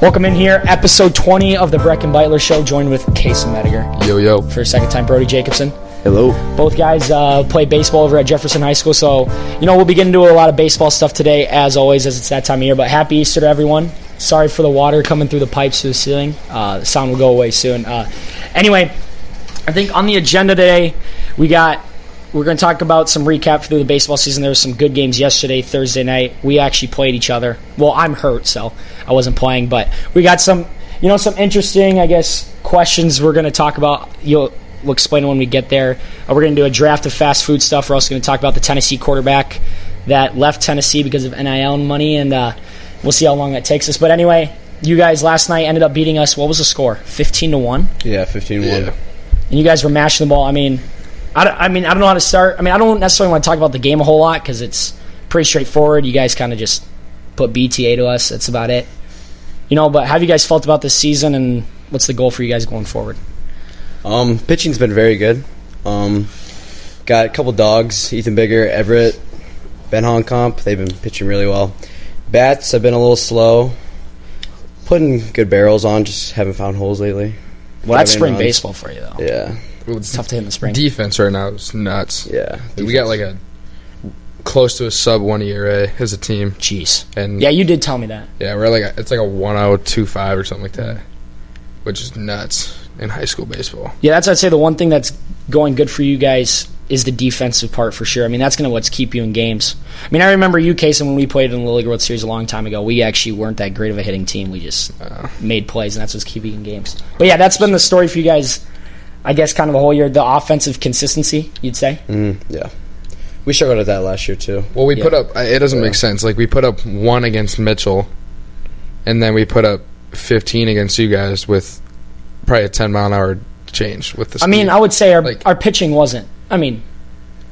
Welcome in here, episode 20 of the Bsktbll show, joined with Casey Mediger. Yo, yo. For a second time, Brody Jacobson. Hello. Both guys play baseball over at Jefferson High School, so, we'll be getting into a lot of baseball stuff today, as always, as it's that time of year. But happy Easter to everyone. Sorry for the water coming through the pipes to the ceiling. The sound will go away soon. Anyway, I think on the agenda today, we're going to talk about some recap through the baseball season. There were some good games yesterday, Thursday night. We actually played each other. Well, I'm hurt, so I wasn't playing, but we got some interesting, questions we're going to talk about. We'll explain when we get there. We're going to do a draft of fast food stuff. We're also going to talk about the Tennessee quarterback that left Tennessee because of NIL money, and we'll see how long that takes us. But anyway, you guys last night ended up beating us. What was the score? 15-1? Yeah, 15-1. Yeah. And you guys were mashing the ball. I don't know how to start. I don't necessarily want to talk about the game a whole lot because it's pretty straightforward. You guys kind of just put BTA to us. That's about it. But how have you guys felt about this season, and what's the goal for you guys going forward? Pitching's been very good. Got a couple dogs, Ethan Bigger, Everett, Ben Honkamp. They've been pitching really well. Bats have been a little slow. Putting good barrels on, just haven't found holes lately. Well, that's spring baseball for you, though. Yeah. It's tough to hit in the spring. Defense right now is nuts. Yeah. We got like a close to a sub-1 ERA as a team. Jeez. And yeah, you did tell me that. Yeah, we're it's like a 1.025 or something like that, which is nuts in high school baseball. Yeah, I'd say the one thing that's going good for you guys is the defensive part for sure. That's going to what's keep you in games. I remember you, Casey, when we played in the Little League World Series a long time ago, we actually weren't that great of a hitting team. We just made plays, and that's what's keeping you in games. But yeah, that's been the story for you guys, kind of the whole year, the offensive consistency, you'd say? Yeah. We struggled at that last year, too. Well, we put up, it doesn't make sense. We put up 1 against Mitchell, and then we put up 15 against you guys with probably a 10-mile-an-hour change with the speed. I would say our pitching wasn't. It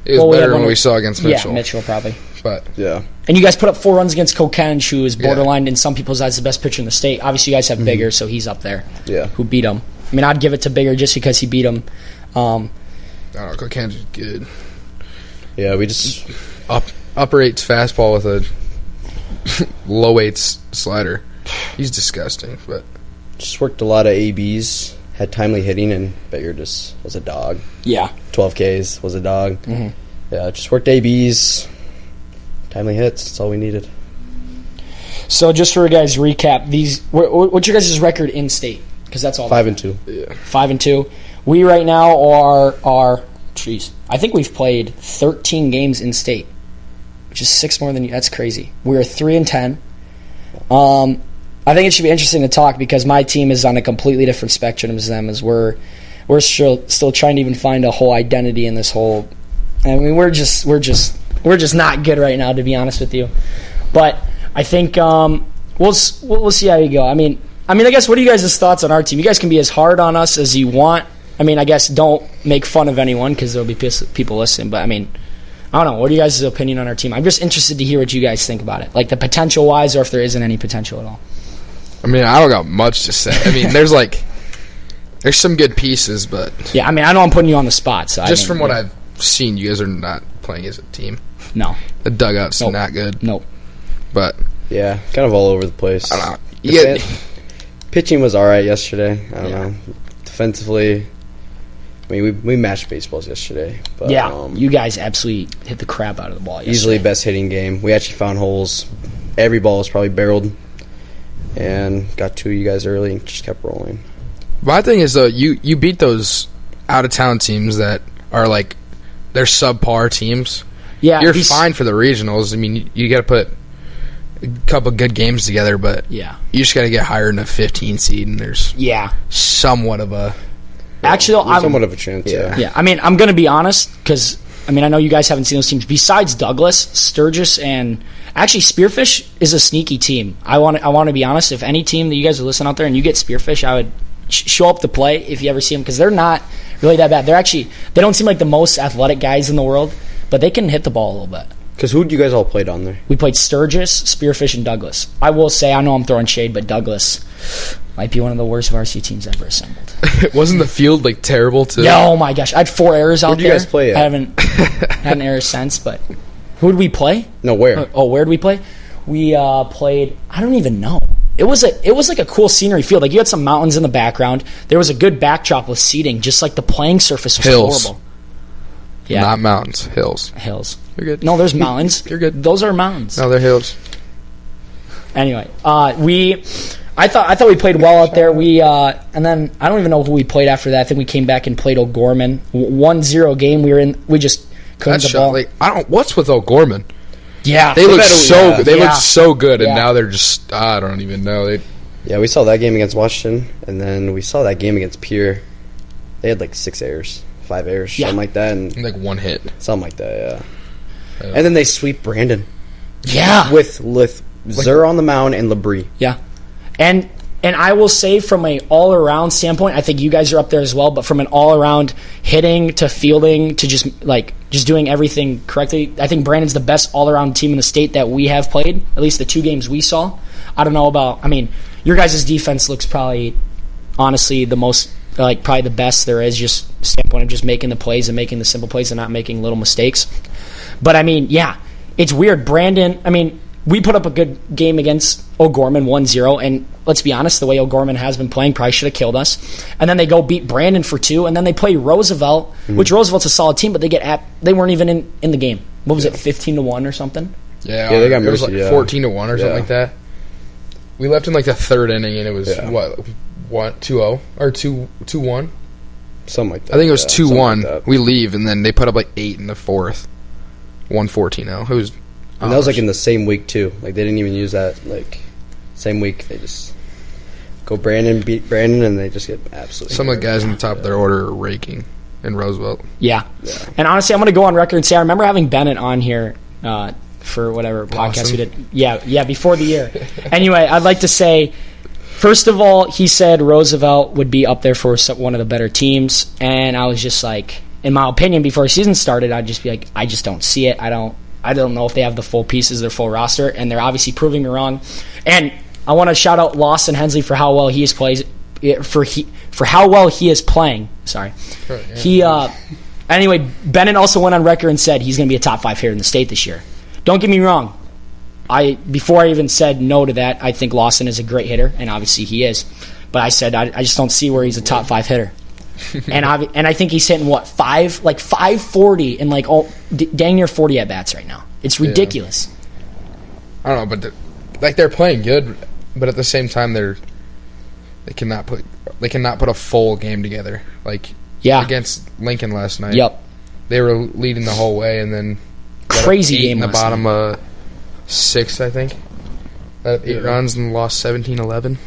was better than we saw against Mitchell. Yeah, Mitchell probably. But yeah. And you guys put up 4 runs against Kokenge, who is borderline in some people's eyes the best pitcher in the state. Obviously, you guys have Bigger, so he's up there. Yeah. Who beat him. I'd give it to Bigger just because he beat him. I don't know, Kokenge is good. Yeah, we just upper eights fastball with a low eights slider. He's disgusting, but just worked a lot of ABs, had timely hitting, and Bigger just was a dog. Yeah. 12 Ks was a dog. Mm-hmm. Yeah, just worked ABs, timely hits. That's all we needed. So just for a guys' recap, what's your guys' record in state? Because that's all. 5-2. Yeah. 5-2. We right now are. I think we've played 13 games in state, which is 6 more than you. That's crazy. We're 3-10. I think it should be interesting to talk because my team is on a completely different spectrum as them, as we're still trying to even find a whole identity in this whole. We're just not good right now, to be honest with you. But I think we'll see how you go. I guess what are you guys' thoughts on our team? You guys can be as hard on us as you want. I guess don't make fun of anyone because there'll be people listening. But I don't know. What are you guys' opinion on our team? I'm just interested to hear what you guys think about it, like the potential wise, or if there isn't any potential at all. I don't got much to say. There's some good pieces, but yeah. I know I'm putting you on the spot. So just from what I've seen, you guys are not playing as a team. No, the dugout's not good. Nope. But yeah, kind of all over the place. I don't know. Pitching was all right yesterday. I don't know. Defensively, we matched baseballs yesterday. But, yeah, you guys absolutely hit the crap out of the ball yesterday. Easily best hitting game. We actually found holes. Every ball was probably barreled. And got 2 of you guys early and just kept rolling. My thing is, though, you beat those out-of-town teams that are, they're subpar teams. Yeah. You're fine for the regionals. You got to put a couple good games together, but yeah, you just got to get higher than a 15 seed, and there's somewhat of a... Actually, somewhat of a chance, yeah. Yeah, I'm going to be honest, because, I know you guys haven't seen those teams. Besides Douglas, Sturgis, and... Actually, Spearfish is a sneaky team. I want to be honest. If any team that you guys are listening out there and you get Spearfish, I would show up to play if you ever see them because they're not really that bad. They don't seem like the most athletic guys in the world, but they can hit the ball a little bit. Because who did you guys all play down there? We played Sturgis, Spearfish, and Douglas. I will say, I know I'm throwing shade, but Douglas might be one of the worst varsity teams ever assembled. Wasn't the field terrible too? Yeah, oh my gosh, I had 4 errors out there. Where'd you guys play at? I haven't had an error since, but who did we play? No, where? Where did we play? We played, I don't even know. it was like a cool scenery field. Like, you had some mountains in the background. There was a good backdrop with seating, just like the playing surface was horrible. Yeah. Not mountains, hills. Hills. You're good. No, there's mountains. You're good. Those are mountains. No, they're hills. Anyway, I thought we played well out there. And then I don't even know who we played after that. I think we came back and played O'Gorman. 1-0 game. We just couldn't the ball. Like, what's with O'Gorman? Yeah, they look so good. They look so good, and Yeah. now they're just I don't even know. Yeah, we saw that game against Washington, and then we saw that game against Pierre. They had like 6 errors, 5 errors, something like that, and like one hit, something like that. Yeah. And then they sweep Brandon. Yeah, with Zur on the mound and Labrie. Yeah, and I will say, from an all-around standpoint, I think you guys are up there as well. But from an all-around hitting to fielding to just doing everything correctly, I think Brandon's the best all-around team in the state that we have played. At least the 2 games we saw. I don't know about. I mean, your guys' defense looks probably, honestly, the most probably the best there is. Just standpoint of just making the plays and making the simple plays and not making little mistakes. But I mean, yeah, it's weird. Brandon. I mean, we put up a good game against O'Gorman 1-0, and let's be honest, the way O'Gorman has been playing probably should have killed us. And then they go beat Brandon for 2, and then they play Roosevelt, which Roosevelt's a solid team, but they weren't even in the game. What was it, 15-1 or something? Yeah, they got it was like 14-1 or something like that. We left in like the 3rd inning, and it was what 2-0 or 2-1, something like that. I think it was 2-1. We leave, and then they put up like 8 in the 4th, 1-14-0. It was. And that was like in the same week too. Like, they didn't even use that same week. They just go beat Brandon, and they just get absolutely. Some of the guys in the top of their order are raking in Roosevelt. Yeah. And honestly, I'm going to go on record and say I remember having Bennett on here for whatever podcast we did. Yeah, before the year. Anyway, I'd like to say, first of all, he said Roosevelt would be up there for one of the better teams, and I was just like, in my opinion, before the season started, I'd just be like, I just don't see it. I don't know if they have the full pieces, their full roster, and they're obviously proving me wrong. And I want to shout out Lawson Hensley for how well he is for how well he is playing. Sorry, anyway, Bennett also went on record and said he's going to be a top 5 hitter in the state this year. Don't get me wrong. Before I even said no to that, I think Lawson is a great hitter, and obviously he is. But I said I just don't see where he's a top 5 hitter. and I think he's hitting 540 and dang near 40 at bats right now. It's ridiculous. I don't know, but they're playing good, but at the same time they cannot put a full game together. Against Lincoln last night. Yep, they were leading the whole way, and then crazy game in the bottom of 6, I think. 8 runs and lost 17-11.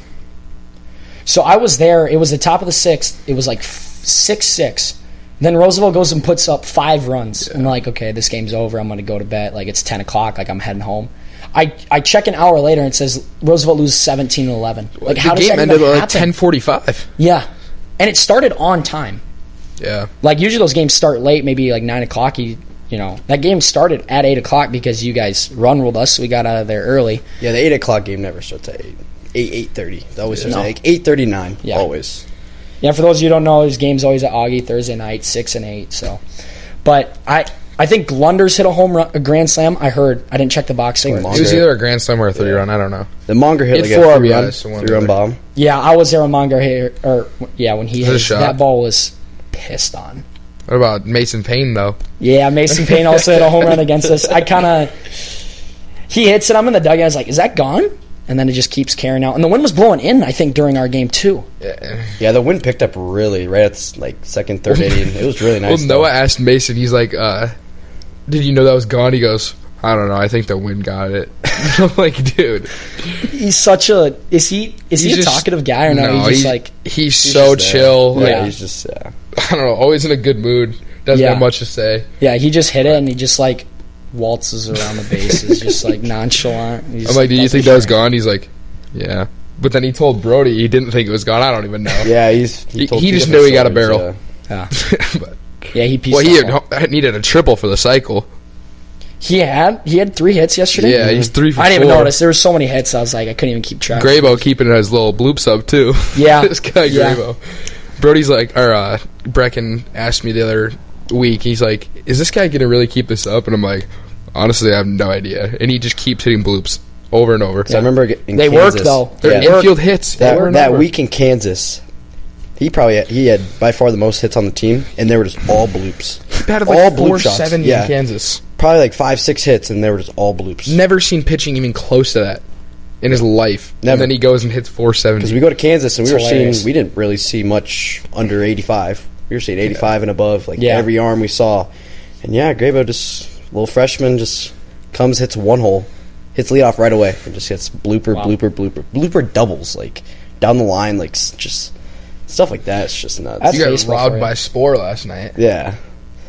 So I was there. It was the top of the 6th. It was like 6-6. Then Roosevelt goes and puts up 5 runs. Yeah. I'm like, okay, this game's over. I'm going to go to bed. It's 10 o'clock. I'm heading home. I check an hour later, and it says Roosevelt loses 17-11. How does that ended at 10:45. Yeah. And it started on time. Yeah. Usually those games start late, maybe 9 o'clock. That game started at 8 o'clock because you guys run-ruled us, so we got out of there early. Yeah, the 8 o'clock game never starts at 8:30. That always starts at 8:39. Yeah. Always. Yeah, for those of you who don't know, there's games always at Augie Thursday night, 6 and 8. So, but I think Glunders hit a grand slam. I heard. I didn't check the box score. It was either a grand slam or a 3-run. I don't know. The Monger hit a 4 RBIs, 3-run bomb. Yeah, I was there when Monger hit. When he hit that ball was pissed on. What about Mason Payne though? Yeah, Mason Payne also hit a home run against us. He hits it. I'm in the dugout. I was like, "Is that gone?" And then it just keeps carrying out. And the wind was blowing in, I think, during our game, too. Yeah, the wind picked up really right at second, third inning. It was really nice. Well, Noah asked Mason, he's like, did you know that was gone? He goes, I don't know. I think the wind got it. I'm like, dude. He's such a... Is he a talkative guy or no? He's so chill. Yeah. He's just... I don't know. Always in a good mood. Doesn't have much to say. Yeah, he just hit it, and he just, waltzes around the bases, just nonchalant. I'm like, do you think that was gone? He's like, yeah. But then he told Brody he didn't think it was gone. I don't even know. Yeah, he just knew he got a barrel. Yeah. But, he pieced he needed a triple for the cycle. He had 3 hits yesterday. Yeah, he's 3 for 4. I didn't even notice. There were so many hits. I was like, I couldn't even keep track. Graybo keeping his little bloops up too. Yeah, this guy Graybo. Brody's like, Brecken asked me the other week. He's like, is this guy gonna really keep this up? And I'm like, honestly, I have no idea. And he just keeps hitting bloops over and over. So I remember in they Kansas, work though. They're infield hits. That week in Kansas, he had by far the most hits on the team, and they were just all bloops. He batted all like bloop shots. 470 in Kansas. Probably like 5-6 hits, and they were just all bloops. Never seen pitching even close to that in his life. Never. And then he goes and hits 470. Because we go to Kansas, and It's we didn't really see much under 85. We were seeing 85 and above, every arm we saw. And Grabo, just a little freshman, just comes, hits one hole, hits leadoff right away, and just hits blooper doubles, down the line, just stuff like that. It's just nuts. You got robbed by Spore last night. Yeah.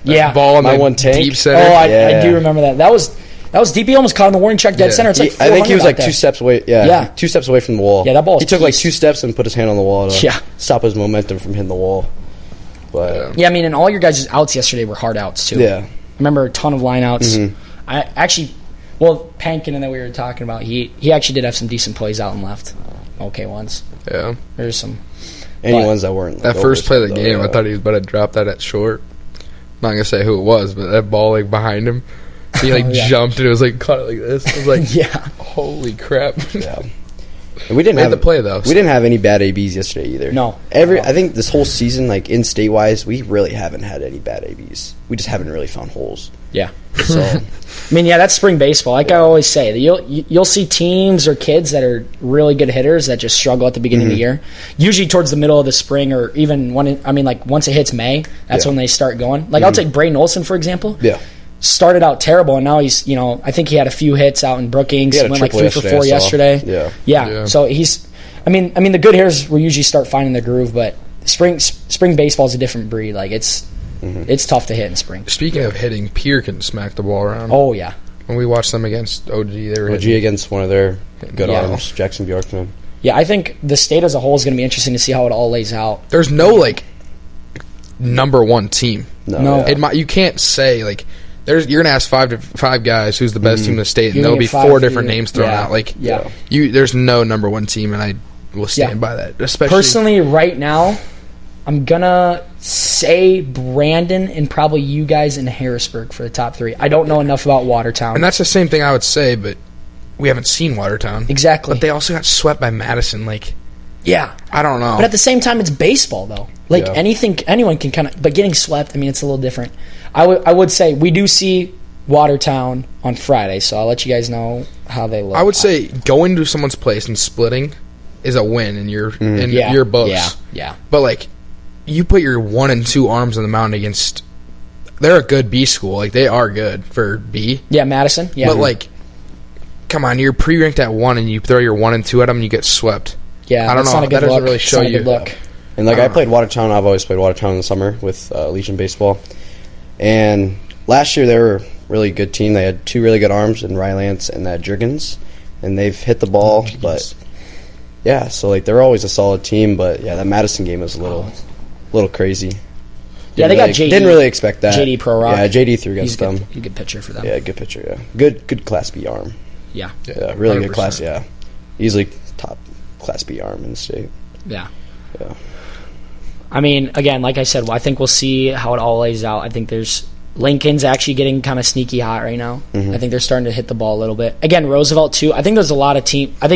That ball in my the one tank. deep center. Oh, I do remember that. That was deep. He almost caught in the warning track dead center. It's I think he was 2 steps away. Yeah, 2 steps away from the wall. Yeah, that ball. He took 2 steps and put his hand on the wall to Yeah. stop his momentum from hitting the wall. But Yeah, I mean, and all your guys' outs yesterday were hard outs too. yeah, I remember a ton of line outs. Mhm. I actually, Pankin that we were talking about, he actually did have some decent plays out and left. Okay ones. Yeah. There's some. any ones that weren't That first play of the game, I thought he was about to drop that at short. I'm not going to say who it was, but that ball behind him, he jumped and it was caught it like this. I was like, Yeah. holy crap. Yeah. And we didn't Made have the play though. We didn't have any bad ABs yesterday either. No. I think this whole season, in state wise, we really haven't had any bad ABs. We just haven't really found holes. Yeah. So I mean, that's spring baseball. I always say, you'll see teams or kids that are really good hitters that just struggle at the beginning of the year. Usually towards the middle of the spring, or even once it hits May, that's when they start going. I'll take Braden Olson for example. Yeah. Started out terrible, and now he's, I think he had a few hits out in Brookings. He had a Went triple 3 for 4 yesterday. Yeah. So he's, I mean, the good hitters will usually start finding their groove, but spring baseball is a different breed. It's tough to hit in spring. Speaking of hitting, Pierre can smack the ball around. Oh yeah. When we watched them against OG, they were hitting. against one of their good arms, Jackson Bjorkman. Yeah, I think the state as a whole is going to be interesting to see how it all lays out. There's no number one team. No. You can't say you're gonna ask five guys who's the best team in the state, and You're there'll gonna be get 4 5 different either. names thrown Yeah. out. There's no number one team, and I will stand by that. Especially Personally, right now, I'm gonna say Brandon and probably you guys in Harrisburg for the top 3. I don't know enough about Watertown. and that's the same thing I would say, but we haven't seen Watertown Exactly. But they also got swept by Madison. Yeah. I don't know. But at the same time, it's baseball, though. Anyone can kind of... But getting swept, it's a little different. I would say we do see Watertown on Friday, so I'll let you guys know how they look. I would say going to someone's place and splitting is a win in your your books. Yeah. But, you put your 1 and 2 arms on the mound against... They're a good B school. They are good for B. Yeah, Madison. Yeah. But, come on, you're pre-ranked at 1 and you throw your 1 and 2 at them and you get swept. Yeah, I don't that's know. not a good That doesn't look. really show It's not a you. good look. And I played Watertown. I've always played Watertown in the summer with Legion Baseball. And last year they were a really good team. They had 2 really good arms in Rylance and that Jurgens. And they've hit the ball, but yeah, so they're always a solid team. But yeah, that Madison game was a little crazy. They got JD. Didn't really expect that. JD Pro Rock. Yeah, JD threw against them. He's a good pitcher for them. Yeah, good pitcher. Yeah, good Class B arm. Yeah. Yeah, really 100%. good class. Yeah, easily top Class B arm in the state. Yeah. Yeah. I mean, again, like I said, I think we'll see how it all lays out. I think Lincoln's actually getting kind of sneaky hot right now. Mm-hmm. I think they're starting to hit the ball a little bit. Again, Roosevelt too. I think there's a lot of I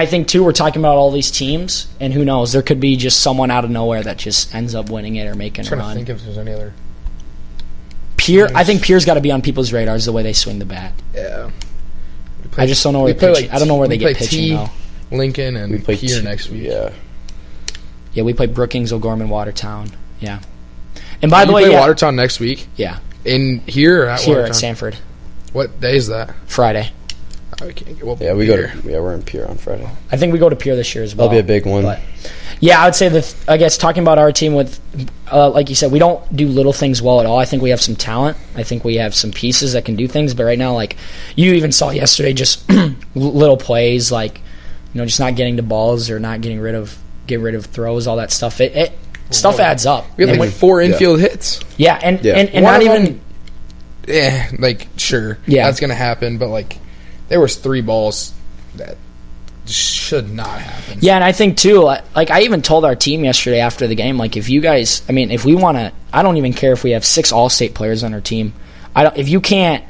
think too, we're talking about all these teams, and who knows, there could be just someone out of nowhere that just ends up winning it or making a I'm trying run. to think if there's any other. I think Pierre's got to be on people's radars the way they swing the bat. Yeah. I just don't know where we play, pitching. I don't know where they get play pitching T, though. Lincoln and We play Pierre next week. Yeah. Yeah, we play Brookings, O'Gorman, Watertown. Yeah. And by the You way, play Watertown next week? Yeah. In here or at Here Watertown? at Sanford. What day is that? Friday. Oh, we can't get, Yeah, we're in Pierre on Friday. I think we go to Pierre this year as well. That'll be a big one. But, yeah, I would say I guess talking about our team with, like you said, we don't do little things well at all. I think we have some talent. I think we have some pieces that can do things. But right now, you even saw yesterday, just little plays, just not getting to balls or not getting rid of throws, all that stuff. Stuff adds up. We have 4 infield hits. Yeah, and One not of even. them, sure. Yeah. That's going to happen, but, there was 3 balls that should not happen. Yeah, and I think, too, I even told our team yesterday after the game, if you guys, if we want to, I don't even care if we have 6 all-state players on our team. If you can't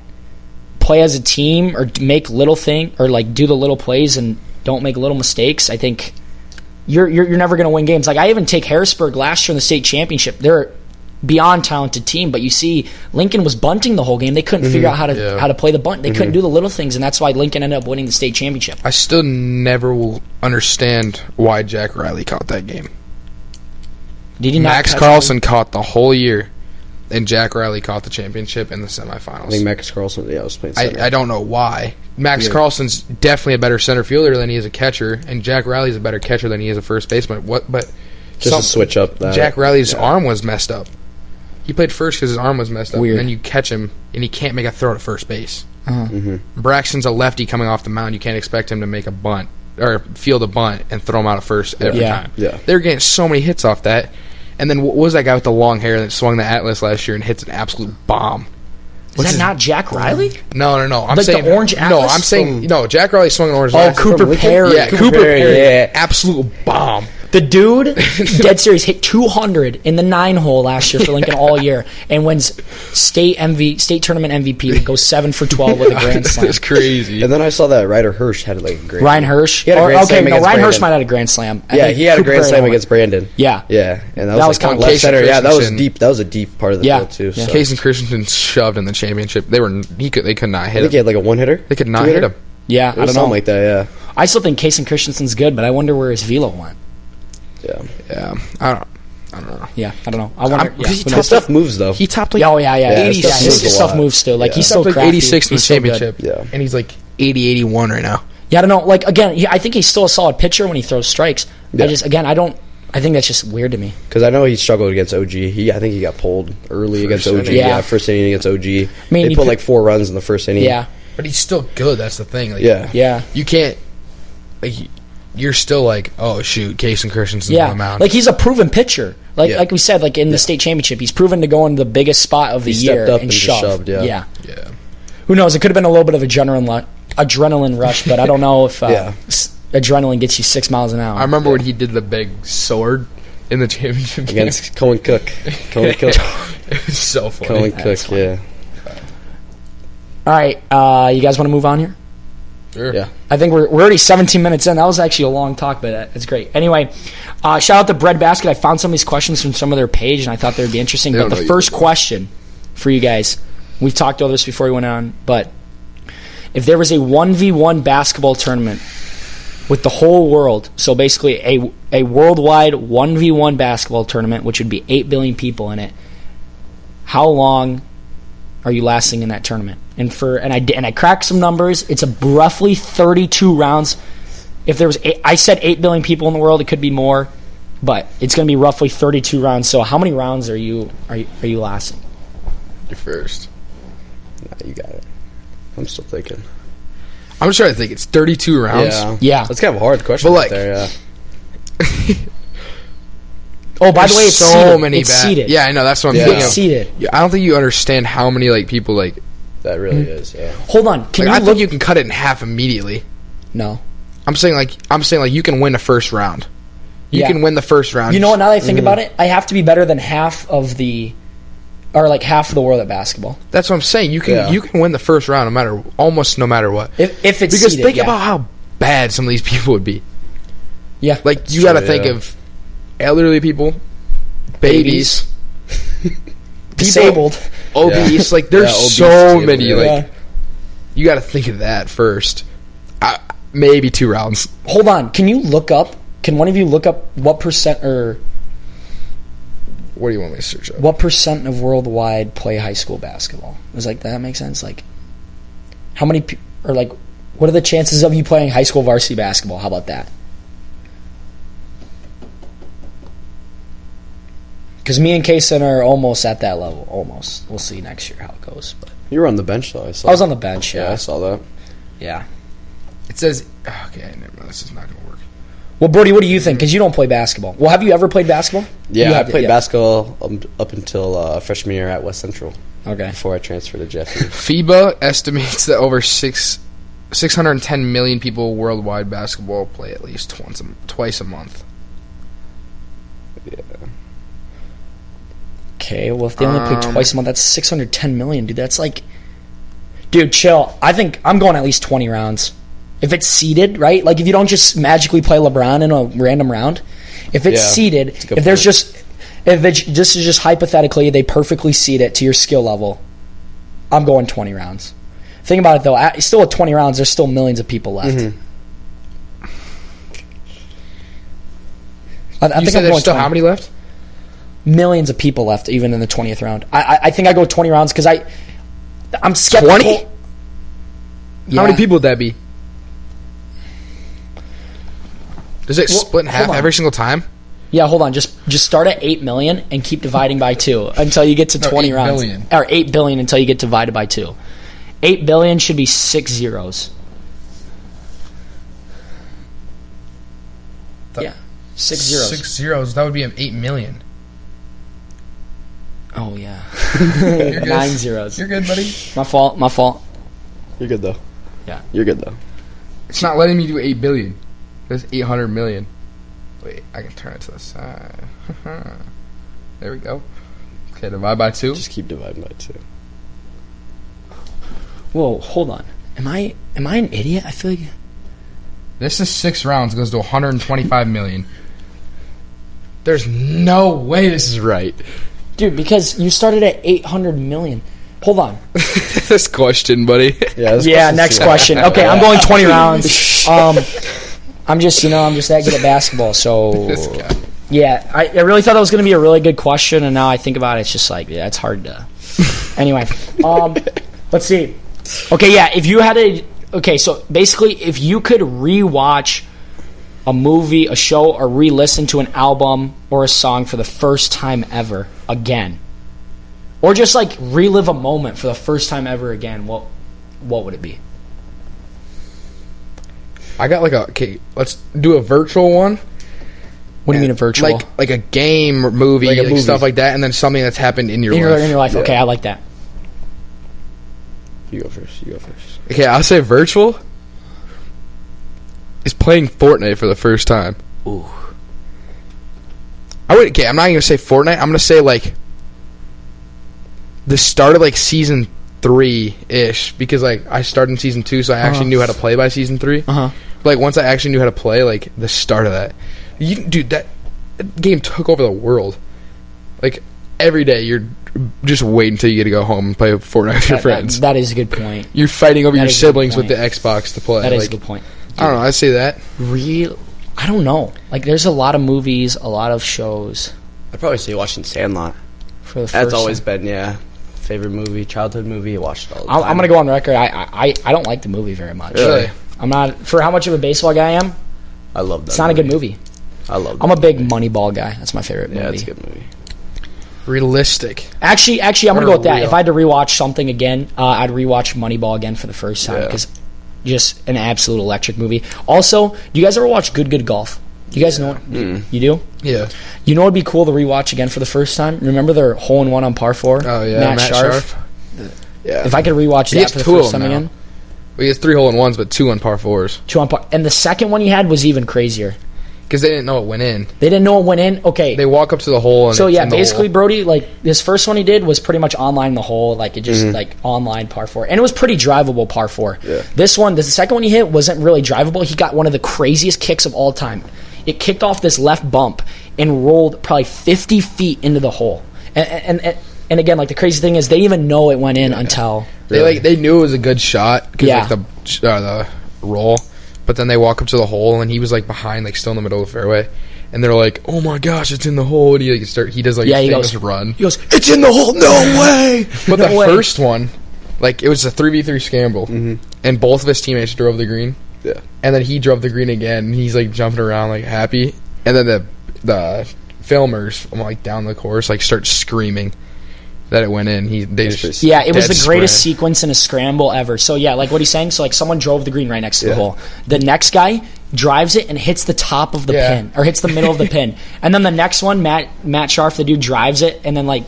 play as a team or make little or like do the little plays and don't make little mistakes, I think you're never going to win games. Like I even take Harrisburg last year in the state championship. They're beyond talented team, but you see Lincoln was bunting the whole game. They couldn't figure out how to play the bunt. They couldn't do the little things, and that's why Lincoln ended up winning the state championship. I still never will understand why Jack Riley caught that game. Did he not? Max Carlson caught the whole year, and Jack Riley caught the championship in the semifinals. I think Max Carlson, was playing center. I don't know why. Max Carlson's definitely a better center fielder than he is a catcher, and Jack Riley's a better catcher than he is a first baseman. But just to switch up that. Jack Riley's arm was messed up. He played first because his arm was messed up. Weird. And then you catch him, and he can't make a throw to first base. Braxton's a lefty coming off the mound. You can't expect him to make a bunt or field a bunt and throw him out at first every time. Yeah. They were getting so many hits off that. And then what was that guy with the long hair that swung the Atlas last year and hits an absolute bomb? Is that not Jack Riley? No. I'm like saying the orange Atlas? No, I'm saying no. Jack Riley swung an orange. Cooper Perry. Yeah, Cooper Perry. Yeah. Absolute bomb. The dude, dead serious, hit 200 in the 9-hole last year for Lincoln all year, and wins state tournament MVP. Goes 7 for 12 with a grand slam. It's crazy. And then I saw that Ryder Hirsch had like a great. Ryan Hirsch. He had a grand slam against Ryan Hirsch Brandon. might have had a grand slam. He had a grand slam against Brandon. Yeah, and that was kind of left center. Yeah, that was Christensen. deep. That was a deep part of the field too. So. Casey Christensen shoved in the championship. They could not hit I think he him. had like a one hitter. They could not hit him. Yeah, I don't know. Something like that. Yeah. I still think Casey Christensen's good, but I wonder where his velo went. Yeah. I don't know. Yeah, I don't know. I wonder. His stuff moves though. He topped like 86. His stuff moves still. Like he's He's still like crafty. 86 in the He's still good. championship. Yeah. And he's like 81 right now. Yeah, I don't know. Like again, I think he's still a solid pitcher when he throws strikes. Yeah. I think that's just weird to me. Because I know he struggled against OG. I think he got pulled early against OG. inning. Yeah. First inning against OG. mean, They put like 4 runs in the first inning. Yeah, But he's still good. That's the thing. Like, yeah. You can't. Like, you're still like, oh shoot, Casey Christensen's on the mound. Like he's a proven pitcher. Like we said, like in the state championship, he's proven to go into the biggest spot of the year stepped up and and shove. shoved, yeah. Yeah. Who knows? It could have been a little bit of adrenaline rush, but I don't know if adrenaline gets you 6 miles an hour. I remember when he did the big sword in the championship game. Against Cohen Cook. Cohen Cook. It was so funny. Cohen Cook, yeah. All right, you guys want to move on here? Sure. Yeah. I think we're already 17 minutes in. That was actually a long talk, but it's great. Anyway, shout out to Bread Basket. I found some of these questions from some of their page, and I thought they would be interesting. But the first question for you guys, we've talked about this before we went on, but if there was a 1v1 basketball tournament with the whole world, so basically a worldwide 1v1 basketball tournament, which would be 8 billion people in it, how long are you lasting in that tournament? And I cracked some numbers. It's a roughly 32 rounds. If there was, I said 8 billion people in the world. It could be more, but it's going to be roughly 32 rounds. So how many rounds are you lasting? You're first. Nah, you got it. I'm still thinking. I'm just trying to think. It's 32 rounds. Yeah. That's kind of a hard question. But, like, there, Oh, by the way, it's so seeded. many. It's seeded. Yeah, I know. That's what I'm Yeah. thinking. It's seeded. Yeah, I don't think you understand how many like people like. That really is. Yeah. Hold on. Can Like, you I think you can cut it in half immediately. No. I'm saying like you can win the first round. You can win the first round. You know what? Now that I think about it, I have to be better than half of the world at basketball. That's what I'm saying. You can win the first round almost no matter what. If it's because seeded, think about how bad some of these people would be. Yeah. Like you got to think of elderly people, babies, disabled, obese. Like there's obese, so disabled, many. yeah. Like you got to think of that first. Maybe 2 rounds. Hold on. Can one of you look up what percent or What do you want me to search up? what percent of worldwide play high school basketball? Does that make sense? Like how many or like what are the chances of you playing high school varsity basketball? How about that? Because me and Kaysen are almost at that level. Almost. We'll see next year how it goes. But You were on the bench though. I was on the bench. Yeah, I Yeah. saw that. Yeah. It says okay. Never mind. This is not going to work. Well, Brody, what do you think? Because you don't play basketball. Well, have you ever played basketball? Yeah, You I have- played basketball up until freshman year at West Central Okay. before I transferred to Jeffy. FIBA estimates that over 610 million people worldwide basketball play at least twice a month. Yeah. Okay, well, if they only play twice a month, that's 610 million, dude. That's like... Dude, chill. I think I'm going at least 20 rounds. If it's seeded, right? Like if you don't just magically play LeBron in a random round, if it's seeded, if there's this is just hypothetically they perfectly seed it to your skill level, I'm going 20 rounds. Think about it though. Still at 20 rounds, there's still millions of people left. Mm-hmm. I think I'm going still how many left? Millions of people left, even in the 20th round. I think I go 20 rounds because I'm skeptical. 20? Yeah. How many people would that be? Does it split in half every single time? Yeah, hold on. Just start at 8 million and keep dividing by 2 until you get to 20 rounds. Billion. Or 8 billion until you get divided by 2. 8 billion should be 6 zeros. Yeah. 6 zeros. 6 zeros. That would be 8 million. Oh, yeah. You're good. 9 zeros. You're good, buddy. My fault. You're good, though. Yeah. You're good, though. It's not letting me do 8 billion. There's 800 million. Wait, I can turn it to the side. There we go. Okay, divide by 2. Just keep dividing by 2. Whoa, hold on. Am I an idiot? I feel like... This is 6 rounds. It goes to 125 million. There's no way this is right. Dude, because you started at 800 million. Hold on. This question, buddy. Yeah, next question. Okay, I'm going 20 rounds. I'm just that good at basketball, so... This guy. Yeah, I really thought that was going to be a really good question, and now I think about it, it's just like, yeah, it's hard to... Anyway, let's see. Okay, yeah, if you had a... Okay, so basically, if you could rewatch a movie, a show, or re-listen to an album or a song for the first time ever again, or just like relive a moment for the first time ever again, what would it be? I got okay, let's do a virtual one. What do you mean a virtual? Like a game or movie, Like a movie. stuff like that, and then something that's happened in your life. In your life, Yeah. okay, I like that. You go first. Okay, I'll say virtual is playing Fortnite for the first time. Ooh. I'm not even going to say Fortnite. I'm going to say, like, the start of, like, Season 3-ish. Because, like, I started in Season 2, so I actually knew how to play by Season 3. Uh-huh. Like, once I actually knew how to play, like, the start of that. Dude, that game took over the world. Like, every day you're just waiting until you get to go home and play Fortnite with your friends. That is a good point. You're fighting over That your is a good siblings with point. the Xbox to play. That is like, a good point. I don't know. I'd say that. I don't know. Like, there's a lot of movies, a lot of shows. I'd probably say watching Sandlot. For the first That's always time. been, favorite movie, childhood movie. I watched it all the time. I'm going to go on record. I don't like the movie very much. Really? I'm not... For how much of a baseball guy I am, I love that. it's not a good movie. I love that. I'm a big Moneyball guy. That's my favorite movie. Yeah, it's a good movie. Realistic. Actually, I'm going to go with that. Real. If I had to rewatch something again, I'd rewatch Moneyball again for the first time because just an absolute electric movie. Also, do you guys ever watch Good Good Golf? Do you guys know? You do? Yeah. You know what would be cool to rewatch again for the first time? Remember their hole-in-one on par 4? Oh, yeah. Matt Sharf. Yeah. If I could rewatch He that has for the 2 of first time them now. again. Well, he has 3 hole-in-ones, but 2 on par 4s. 2 on par. And the second one he had was even crazier. Because they didn't know it went in. They didn't know it went in? Okay. They walk up to the hole and So it's yeah, in the basically hole. Brody, like his first one he did was pretty much online in the hole, like it just like online par 4, and it was pretty drivable par 4. Yeah. This one, the second one he hit wasn't really drivable. He got one of the craziest kicks of all time. It kicked off this left bump and rolled probably 50 feet into the hole. And again, like the crazy thing is they didn't even know it went in until They knew it was a good shot because Yeah. like the roll, but then they walk up to the hole and he was like behind, like still in the middle of the fairway. And they're like, "Oh my gosh, it's in the hole!" And he does like Yeah, a he famous goes- run. he goes, "It's in the hole, no way!" But No the way. first one, like it was a 3v3 scramble, and both of his teammates drove the green. Yeah. And then he drove the green again, and he's like jumping around like happy. And then the filmers, like down the course, like start screaming that it went in. Yeah, it was dead the greatest sprint. sequence in a scramble ever. So yeah, like what he's saying. So like someone drove the green right next to the Yeah. hole. The next guy drives it and hits the top of the Yeah. pin, or hits the middle of the pin. And then the next one, Matt Sharf, the dude drives it, and then like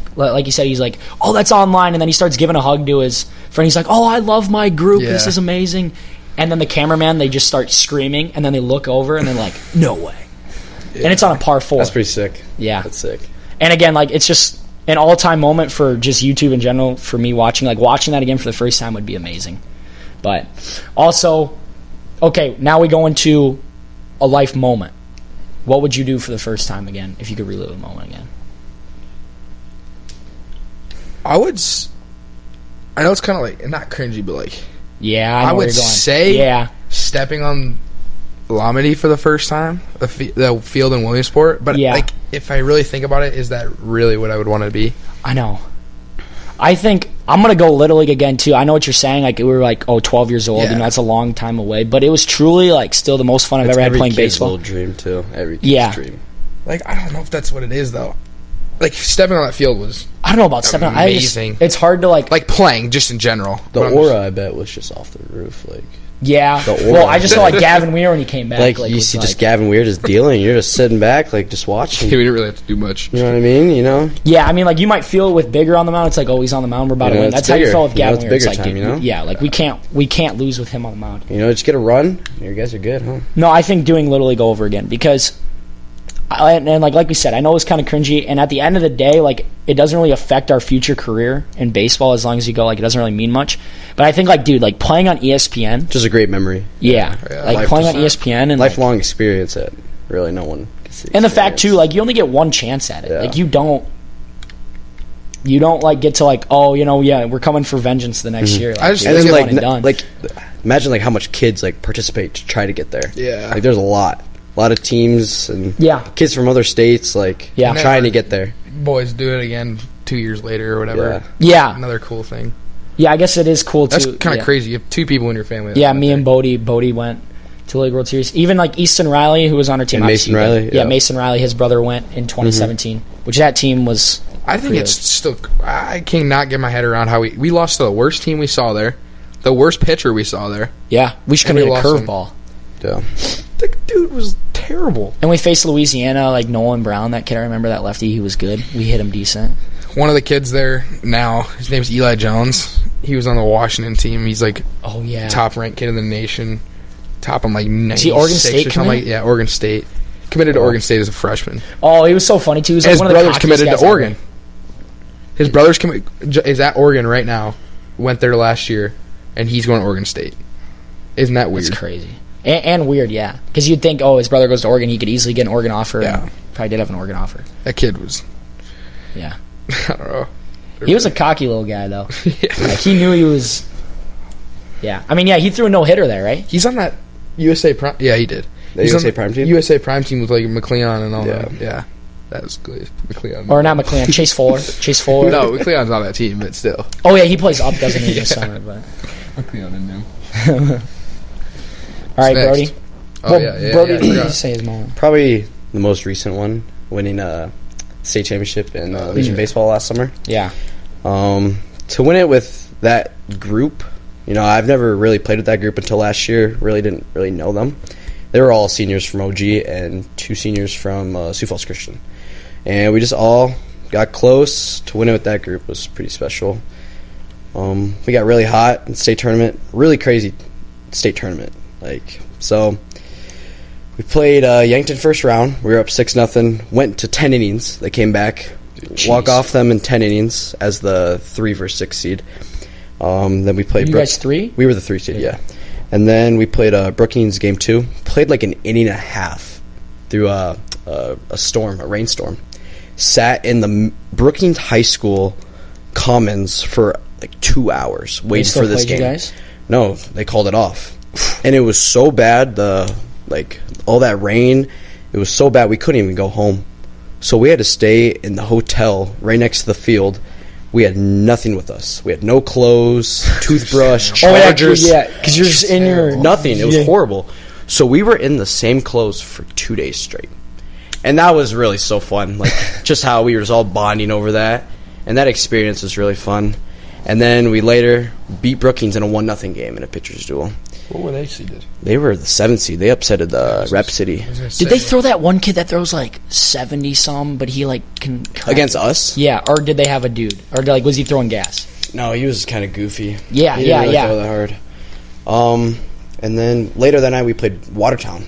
you said, he's like, "Oh, that's online." And then he starts giving a hug to his friend. He's like, "Oh, I love my group. Yeah. This is amazing." And then the cameraman, they just start screaming, and then they look over and they're like, "No way!" And it's on a par 4. That's pretty sick. Yeah. That's sick. And again, like it's just an all-time moment for just YouTube in general for me watching that again for the first time would be amazing. But also, okay, now we go into a life moment. What would you do for the first time again if you could relive a moment again? I know it's kind of like, not cringy, but like, yeah, I would say stepping on Lamedy for the first time, the field in Williamsport. But like, if I really think about it, is that really what I would want to be? I know. I think I'm going to go Little League again, too. I know what you're saying. Like, we were like, 12 years old. Yeah. That's a long time away. But it was truly, like, still the most fun I've ever had playing baseball. Every kid's little dream, too. Every kid's dream. Like, I don't know if that's what it is, though. Like, stepping on that field was I don't know about stepping on. Amazing. It's hard to, like playing, just in general. The aura, I bet, was just off the roof. Like, yeah. Well, I just saw, like, Gavin Weir when he came back. Like you see just Gavin Weir just dealing. You're just sitting back, like, just watching. Yeah, we didn't really have to do much. You know what I mean? You know? Yeah, I mean, like, you might feel it with Bigger on the mound. It's like, he's on the mound. We're about to win. That's how you felt with Gavin Weir. It's like, time, yeah, like, we can't lose with him on the mound. You know, just get a run. You guys are good, huh? No, I think doing Little League over again because... And like we said, I know it's kind of cringy, and at the end of the day, like, it doesn't really affect our future career in baseball as long as you go. Like, it doesn't really mean much. But I think, like, dude, like, playing on ESPN, just a great memory. Yeah, like playing on ESPN and lifelong experience that really no one can see. And the fact too, like, you only get one chance at it. Yeah. Like, you don't like get to like, we're coming for vengeance the next year. Like, I just like imagine like how much kids like participate to try to get there. Yeah, like there's a lot of teams and kids from other states trying to get there. Boys do it again 2 years later or whatever. Yeah, another cool thing. Yeah, I guess it is cool too. That's kind of crazy. You have two people in your family. Yeah, me and Bodie went to League World Series. Even like Easton Riley, who was on our team. And Mason Riley. Yeah, Mason Riley, his brother went in 2017, which that team was. I think it's still. I cannot get my head around how we lost to the worst team we saw there, the worst pitcher we saw there. Yeah, we should come in a curveball. Yeah, the dude was terrible. And we faced Louisiana, like Nolan Brown, that kid. I remember that lefty. He was good. We hit him decent. One of the kids there now, his name's Eli Jones. He was on the Washington team. He's like, top ranked kid in the nation. Top on like 96 he Oregon State or something. Yeah, Oregon State. Committed to Oregon State as a freshman. Oh, he was so funny too. He was like his one of the brother's committed to Oregon. His brother's is at Oregon right now. Went there last year, and he's going to Oregon State. Isn't that weird? It's crazy. And weird, yeah. Because you'd think, his brother goes to Oregon, he could easily get an Oregon offer. Yeah. Probably did have an Oregon offer. That kid was... Yeah. I don't know. He was a cocky little guy, though. Like, he knew he was... Yeah. I mean, he threw a no-hitter there, right? He's on that USA Prime... Yeah, he did. He's USA Prime team? USA Prime team with, like, McLeon and all that. Yeah. That was good. McLeon. Or not McLeon. Chase Fuller. No, McLeon's on that team, but still. Oh, yeah, he plays up, doesn't he, this summer, but... McLeon and him. All right, Brody. Brody, say his moment. Probably the most recent one, winning a state championship in Legion Baseball last summer. Yeah. To win it with that group, I've never really played with that group until last year. Really didn't really know them. They were all seniors from OG and 2 seniors from Sioux Falls Christian. And we just all got close. To win it with that group was pretty special. We got really hot in state tournament. Really crazy state tournament. So we played Yankton first round. We were up 6-0. Went to 10 innings. They came back. Jeez. Walk off them in 10 innings as the 3 versus 6 seed. Then we played. You guys 3? We were the 3 seed, yeah. And then we played Brookings game 2. Played like an inning and a half through a rainstorm. Sat in the Brookings High School Commons for like 2 hours waiting for this game. You guys? No, they called it off. And it was so bad, all that rain, it was so bad we couldn't even go home. So we had to stay in the hotel right next to the field. We had nothing with us. We had no clothes, toothbrush, chargers. Yeah, because you're just in your... Nothing. It was horrible. So we were in the same clothes for 2 days straight. And that was really so fun. Just how we were just all bonding over that. And that experience was really fun. And then we later beat Brookings in a 1-0 game in a pitcher's duel. What were they seeded? They were the 7th seed. They upsetted the Rep City. Did they throw that one kid that throws 70-some, but he can... Against us? Yeah, or did they have a dude? Or was he throwing gas? No, he was kind of goofy. Yeah, he didn't really throw that hard. And then later that night we played Watertown.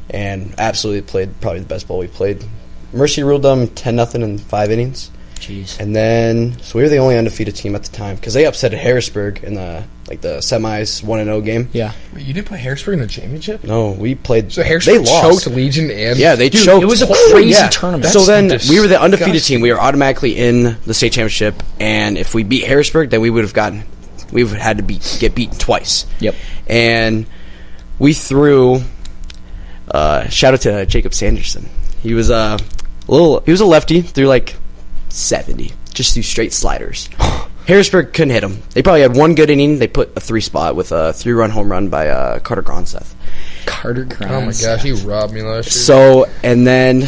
And absolutely played probably the best ball we played. Mercy ruled them 10-0 in 5 innings. Jeez. And then, so we were the only undefeated team at the time because they upset Harrisburg in the semis 1-0 game. Yeah. Wait, you didn't play Harrisburg in the championship? No, we played. So Harrisburg choked Legion and they choked. It was a crazy tournament. So then we were the undefeated team. We were automatically in the state championship, and if we beat Harrisburg, then we would have had to get beaten twice. Yep. And we threw. Shout out to Jacob Sanderson. He was a lefty, threw like 70, just threw straight sliders. Harrisburg couldn't hit him. They probably had one good inning. They put a 3 spot with a 3-run home run by Carter Gronseth. Oh my gosh, he robbed me last year.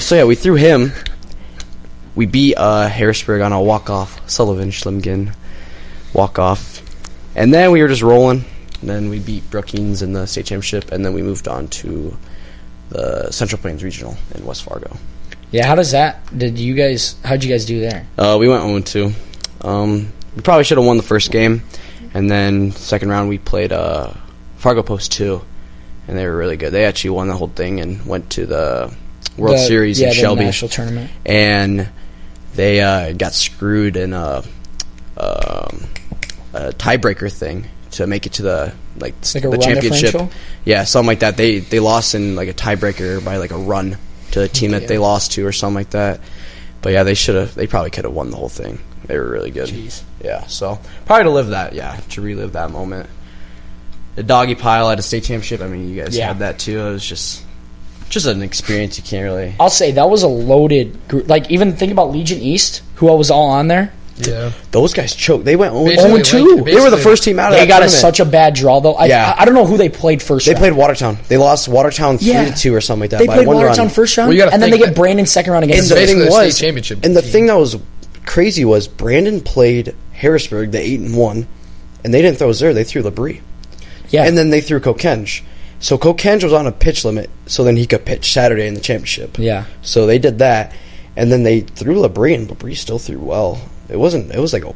So we threw him. We beat Harrisburg on a walk-off, Sullivan Schlimgen walk-off. And then we were just rolling. And then we beat Brookings in the state championship, and then we moved on to the Central Plains Regional in West Fargo. Yeah, how'd you guys do there? We went 0-2. We probably should have won the first game, and then second round we played Fargo Post 2, and they were really good. They actually won the whole thing and went to the World Series in Shelby. The national tournament. And they got screwed in a tiebreaker thing to make it to the championship. Yeah, something like that. They lost in like a tiebreaker by like a run to the team that they lost to or something like that. But yeah, they probably could have won the whole thing. They were really good. Jeez. Yeah, so probably to relive that moment. The doggy pile at a state championship. I mean, you guys had that too. It was just an experience you can't really. I'll say that was a loaded group. Like, even think about Legion East, who was all on there. Yeah, those guys choked. They went 0-2. They were the first team out of that tournament. They got such a bad draw, though. I don't know who they played first round. They played Watertown. They lost Watertown 3-2 or something like that. They by played one Watertown run. first round, and then they get Brandon second round against them. And the state championship. And the thing that was crazy was Brandon played Harrisburg, the 8-1, and they didn't throw Zer. They threw Labrie. Yeah. And then they threw Kokenge. So Kokenge was on a pitch limit, so then he could pitch Saturday in the championship. Yeah. So they did that, and then they threw Labrie, and Labrie still threw well. It was like a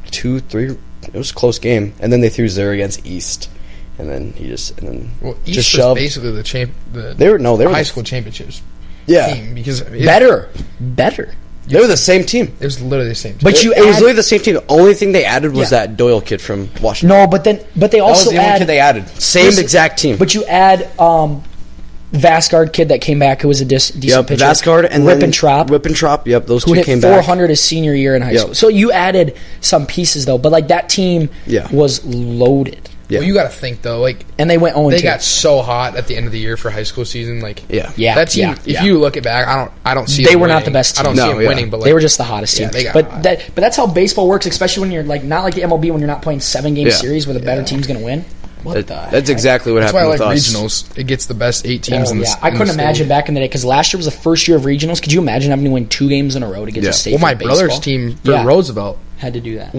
2-3. It was a close game, and then they threw Zer against East, and then East just was shoved. basically They were high school championships. Yeah, team because better. They were the same team. It was literally the same team. But it was literally the same team. The only thing they added was that Doyle kid from Washington. No, but they also that was the only kid they added. Same exact team. But you add Vasgard kid that came back who was a decent pitcher. Vasgard and Rippentrop. Yep, those two came back. 400 his senior year in high school. So you added some pieces though, but like that team was loaded. Yeah. Well, you got to think though, and they went 0-2. They got so hot at the end of the year for high school season, that team. If you look it back, I don't see. They them were winning. not the best team. I don't see them winning, but they were just the hottest team. They got but hot. but that's how baseball works, especially when you're not like the MLB when you're not playing 7-game series where the better team's going to win. That's exactly what happened with us. That's why I like regionals. It gets the best 8 teams in the I couldn't imagine back in the day because last year was the first year of regionals. Could you imagine having to win 2 games in a row to get to state? Well, my brother's team for Roosevelt had to do that.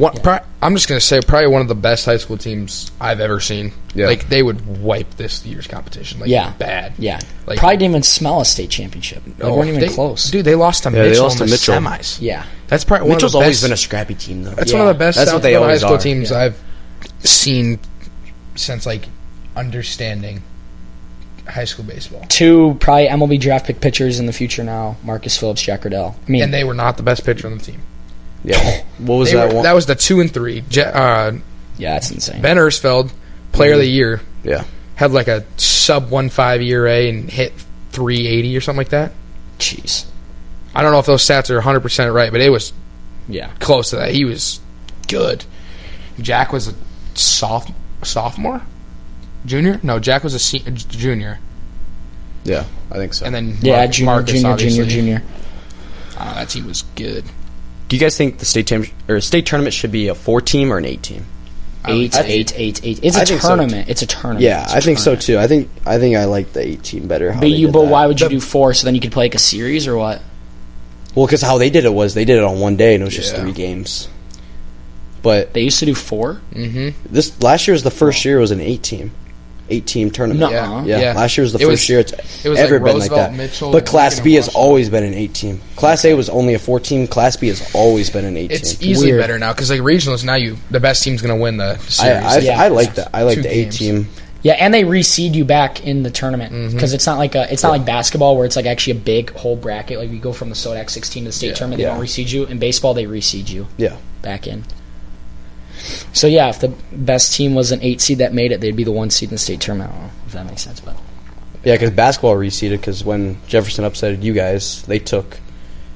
I'm just going to say probably one of the best high school teams I've ever seen. Yeah. Like, they would wipe this year's competition. Bad. Yeah. Probably didn't even smell a state championship. They weren't even close. Dude, they lost to Mitchell in the semis. Yeah. That's probably Mitchell's one of the always been a scrappy team, though. That's one of the best That's what they high school are. teams I've seen since, understanding high school baseball. 2 probably MLB draft pick pitchers in the future now, Marcus Phillips, Jack Riddell. And they were not the best pitcher on the team. Yeah. What was that one? That was the 2 and 3. Yeah, that's insane. Ben Ersfeld, player of the year. Yeah. Had a sub 1.5 ERA and hit 380 or something like that. Jeez. I don't know if those stats are 100% right, but it was close to that. He was good. Jack was a sophomore? Junior? No, Jack was a junior. Yeah, I think so. And then Marcus, junior. That team was good. Do you guys think the state tournament should be a 4-team or an 8-team? 8. It's a tournament. So. It's a tournament. Yeah, I think so too. I think I like the 8-team better. But why would you do 4? So then you could play a series or what? Well, because how they did it was they did it on one day and it was just 3 games. But they used to do 4. Mm-hmm. This last year was the first year it was an 8-team tournament. Yeah. Last year was the first year it's ever been like that. Mitchell, but Class B has always been an 8-team. Class A was only a 4-team. Class B has always been an 8-team. It's easily better now because regionals now the best team's going to win the series. I like that. I like the 8-team. Yeah, and they reseed you back in the tournament because it's not like like basketball where it's like actually a big whole bracket. Like you go from the SODAC 16 to the state tournament, they don't reseed you. In baseball, they reseed you. Back in. So yeah, if the best team was an 8 seed that made it, they'd be the 1 seed in the state tournament. I don't know if that makes sense, but yeah, because basketball reseeded because when Jefferson upsetted you guys, they took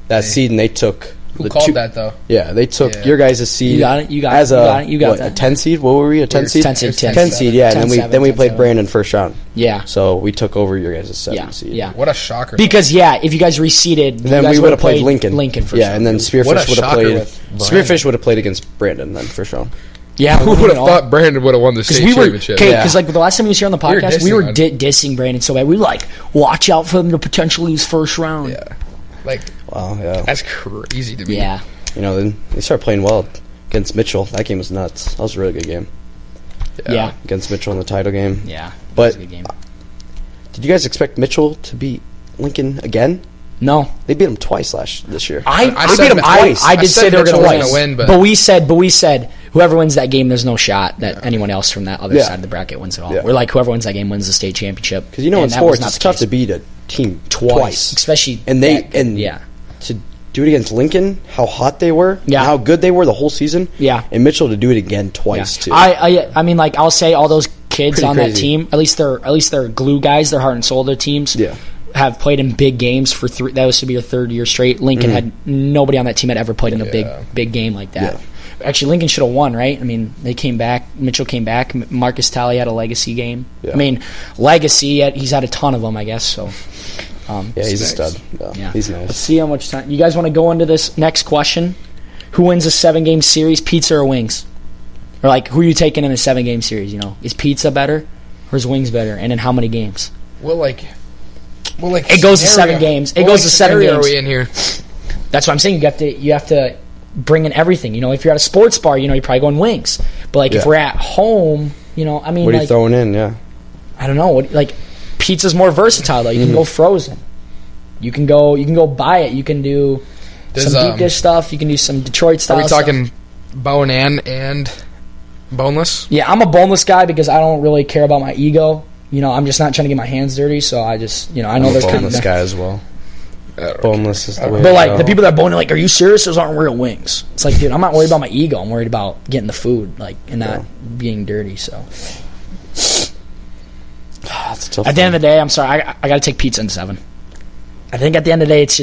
that seed and they took. Who called that though? Yeah, they took your guys' seed. You got it. You got it. A 10 seed. What were we? A 10 seed. 10 seed. 10 seed. Yeah, and then we played Brandon first round. Yeah. So we took over your guys' 7 seed. Yeah. What a shocker. Because if you guys reseeded, then we would have played Lincoln. Lincoln first. Yeah, and then Spearfish would have played against Brandon then first round. Yeah, who would have thought Brandon would have won the state championship? Okay, because like the last time he was here on the podcast, we were dissing Brandon so bad. We were like, watch out for him to potentially lose first round. Yeah. Like, wow, yeah. That's crazy to me. Yeah. Then they started playing well against Mitchell. That game was nuts. That was a really good game. Yeah. Against Mitchell in the title game. Yeah. But a good game. Did you guys expect Mitchell to beat Lincoln again? No. They beat him twice this year. I beat him twice. I did say they were going to win. But we said whoever wins that game, there's no shot that anyone else from that other side of the bracket wins at all. Yeah. We're like, whoever wins that game wins the state championship. Because in sports, it's tough to beat a team twice. Especially to do it against Lincoln, how hot they were, and how good they were the whole season. Yeah. And Mitchell to do it again twice too. I mean, like I'll say all those kids on that team, at least they're glue guys, they're heart and soul of their teams. Yeah. Have played in big games for that was to be your 3rd year straight. Lincoln had nobody on that team had ever played in a big game like that. Yeah. Actually, Lincoln should have won, right? I mean, they came back. Mitchell came back. Marcus Talley had a legacy game. Yeah. I mean, legacy. He's had a ton of them, I guess. So, he's a stud. Yeah, he's nice. Let's see how much time you guys want to go into this next question. Who wins a 7-game series, pizza or wings? Or like, who are you taking in a 7-game series? Is pizza better or is wings better? And in how many games? Well, it goes to 7 games. It goes to 7 games. Are we in here? That's what I'm saying. You have to bring in everything. If you're at a sports bar, you're probably going wings. But if we're at home, I mean, what are you throwing in? Yeah, I don't know. Pizza's more versatile though. You can go frozen. You can go buy it. You can do some deep dish stuff. You can do some Detroit style. Are we talking bone and boneless? Yeah, I'm a boneless guy because I don't really care about my ego. I'm just not trying to get my hands dirty, so I just, I know there's boneless guy as well. Boneless is the way. But the people that are bone, are you serious? Those aren't real wings. It's like, dude, I'm not worried about my ego. I'm worried about getting the food, and not being dirty. So that's a tough. At the end of the day, I'm sorry, I got to take pizza in 7. I think at the end of the day, it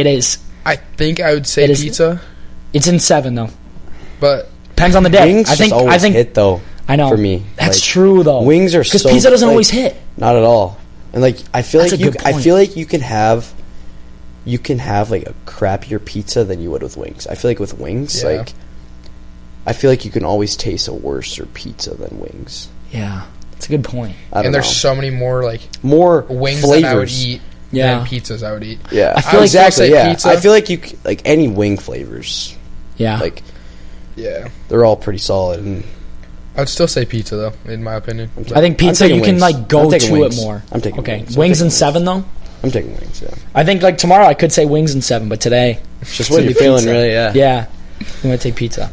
is. I think I would say pizza. It's in 7 though, but depends on the day. Wings I think hit though. I know. For me, that's true though. Wings are because pizza doesn't always hit. Not at all. And I feel like you can have a crappier pizza than you would with wings. I feel like with wings, I feel like you can always taste a worser pizza than wings. Yeah, that's a good point. And there's so many more wings flavors. that I would eat than pizzas I would eat. Yeah, I feel exactly. Pizza. I feel like any wing flavors. Yeah, they're all pretty solid. And I'd still say pizza though, in my opinion. I think pizza you can go to wings. it more. I'm taking wings in 7 though. I'm taking wings. Yeah. I think tomorrow I could say wings in 7, but today it's just what you're feeling, really. Yeah. Yeah, I'm gonna take pizza.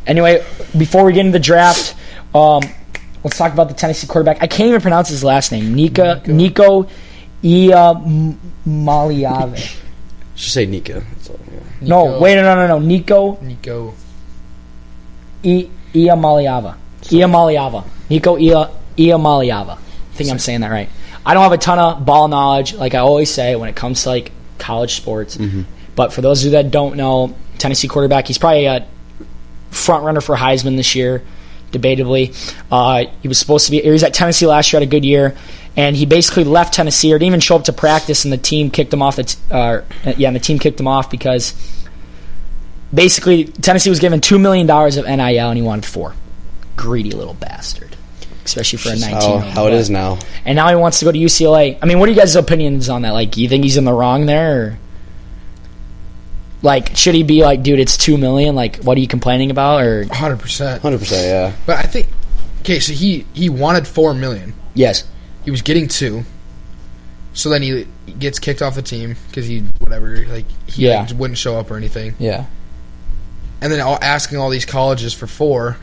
Anyway, before we get into the draft, let's talk about the Tennessee quarterback. I can't even pronounce his last name. Nico Iamaleava. Should say Nika. No. Nico Iamaleava. Nico Iamaleava. I think I'm saying that right. I don't have a ton of ball knowledge, like I always say, when it comes to college sports. Mm-hmm. But for those of you that don't know, Tennessee quarterback, he's probably a front runner for Heisman this year, debatably. He was at Tennessee last year, had a good year, and he basically left Tennessee or didn't even show up to practice, and the team kicked him off. The team kicked him off because basically Tennessee was given $2 million of NIL and he wanted 4. Greedy little bastard, especially for a 19-year-old. How it is now. And now he wants to go to UCLA. I mean, what are you guys' opinions on that? You think he's in the wrong there? Or should he be dude, it's $2 million? What are you complaining about? Or 100%. 100%, yeah. But I think, so he wanted $4 million. Yes. He was getting 2. So then he gets kicked off the team because he wouldn't show up or anything. Yeah. And then asking all these colleges for 4,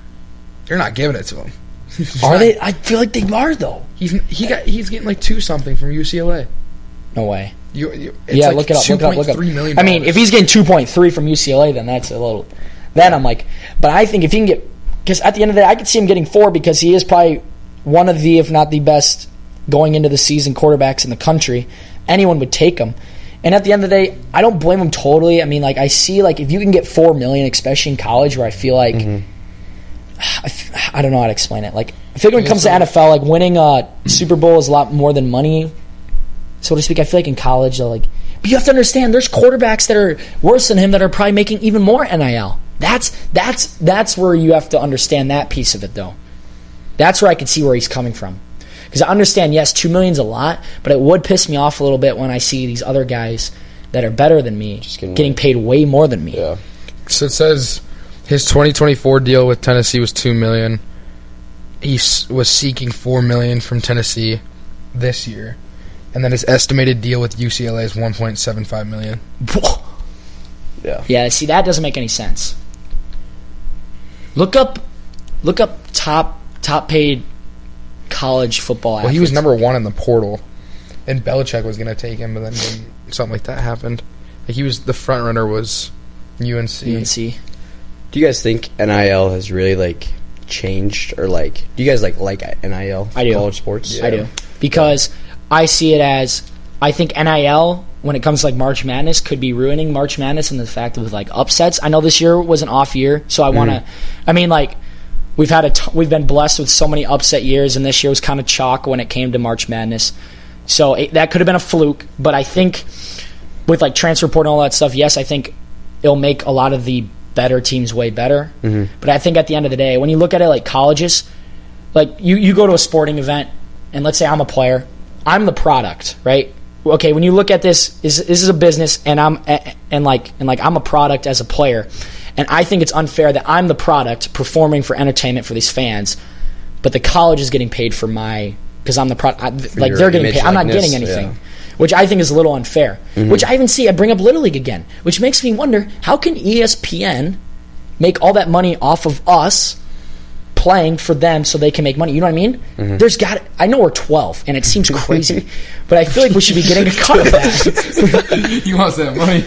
they're not giving it to him. Are they? I feel like they are though. He's getting like 2 something from UCLA. No way. It's yeah, like look it up. Look up. $2.3 million. I mean, if he's getting 2.3 from UCLA, then that's a little. Then I'm like, but I think if he can get, because at the end of the day, I could see him getting 4 because he is probably one of the, if not the best, going into the season quarterbacks in the country. Anyone would take him. And at the end of the day, I don't blame him totally. I mean, like, I see, like, if you can get $4 million, especially in college, where I feel like, I don't know how to explain it. Like, I feel like when it comes to NFL, like, winning a Super Bowl is a lot more than money, so to speak. I feel like in college, they're like, but you have to understand, there's quarterbacks that are worse than him that are probably making even more NIL. That's where you have to understand that piece of it, though. That's where I can see where he's coming from. Because I understand, yes, $2 million's a lot, but it would piss me off a little bit when I see these other guys that are better than me getting paid way more than me. Yeah. So it says his 2024 deal with Tennessee was $2 million. He was seeking $4 million from Tennessee this year, and then his estimated deal with UCLA is $1.75 million. Yeah. Yeah. See, that doesn't make any sense. Look up top paid college football athletes. Well, he was number 1 in the portal, and Belichick was going to take him, but then something like that happened. Like, he was the front runner was UNC. UNC. Do you guys think NIL has really like changed, or like, do you guys like NIL for I do. college sports? Yeah. I do, because I see it as, I think NIL, when it comes to like March Madness, could be ruining March Madness, and the fact of like upsets. I know this year was an off year, so I want to. I mean, like, we've been blessed with so many upset years, and this year was kind of chalk when it came to March Madness. So that could have been a fluke, but I think with like transfer portal and all that stuff, yes, I think it'll make a lot of the better teams way better. But I think at the end of the day, when you look at it like colleges, like you go to a sporting event, and let's say I'm a player, I'm the product, right? Okay, when you look at this is a business, and I'm a product as a player. And I think it's unfair that I'm the product performing for entertainment for these fans, but the college is getting paid for because I'm the product. Like, they're getting paid. I'm not getting anything, which I think is a little unfair. Which I even see. I bring up Little League again, which makes me wonder, how can ESPN make all that money off of us playing for them so they can make money? You know what I mean? I know we're 12, and it seems crazy, but I feel like we should be getting a cut of that. He wants that money.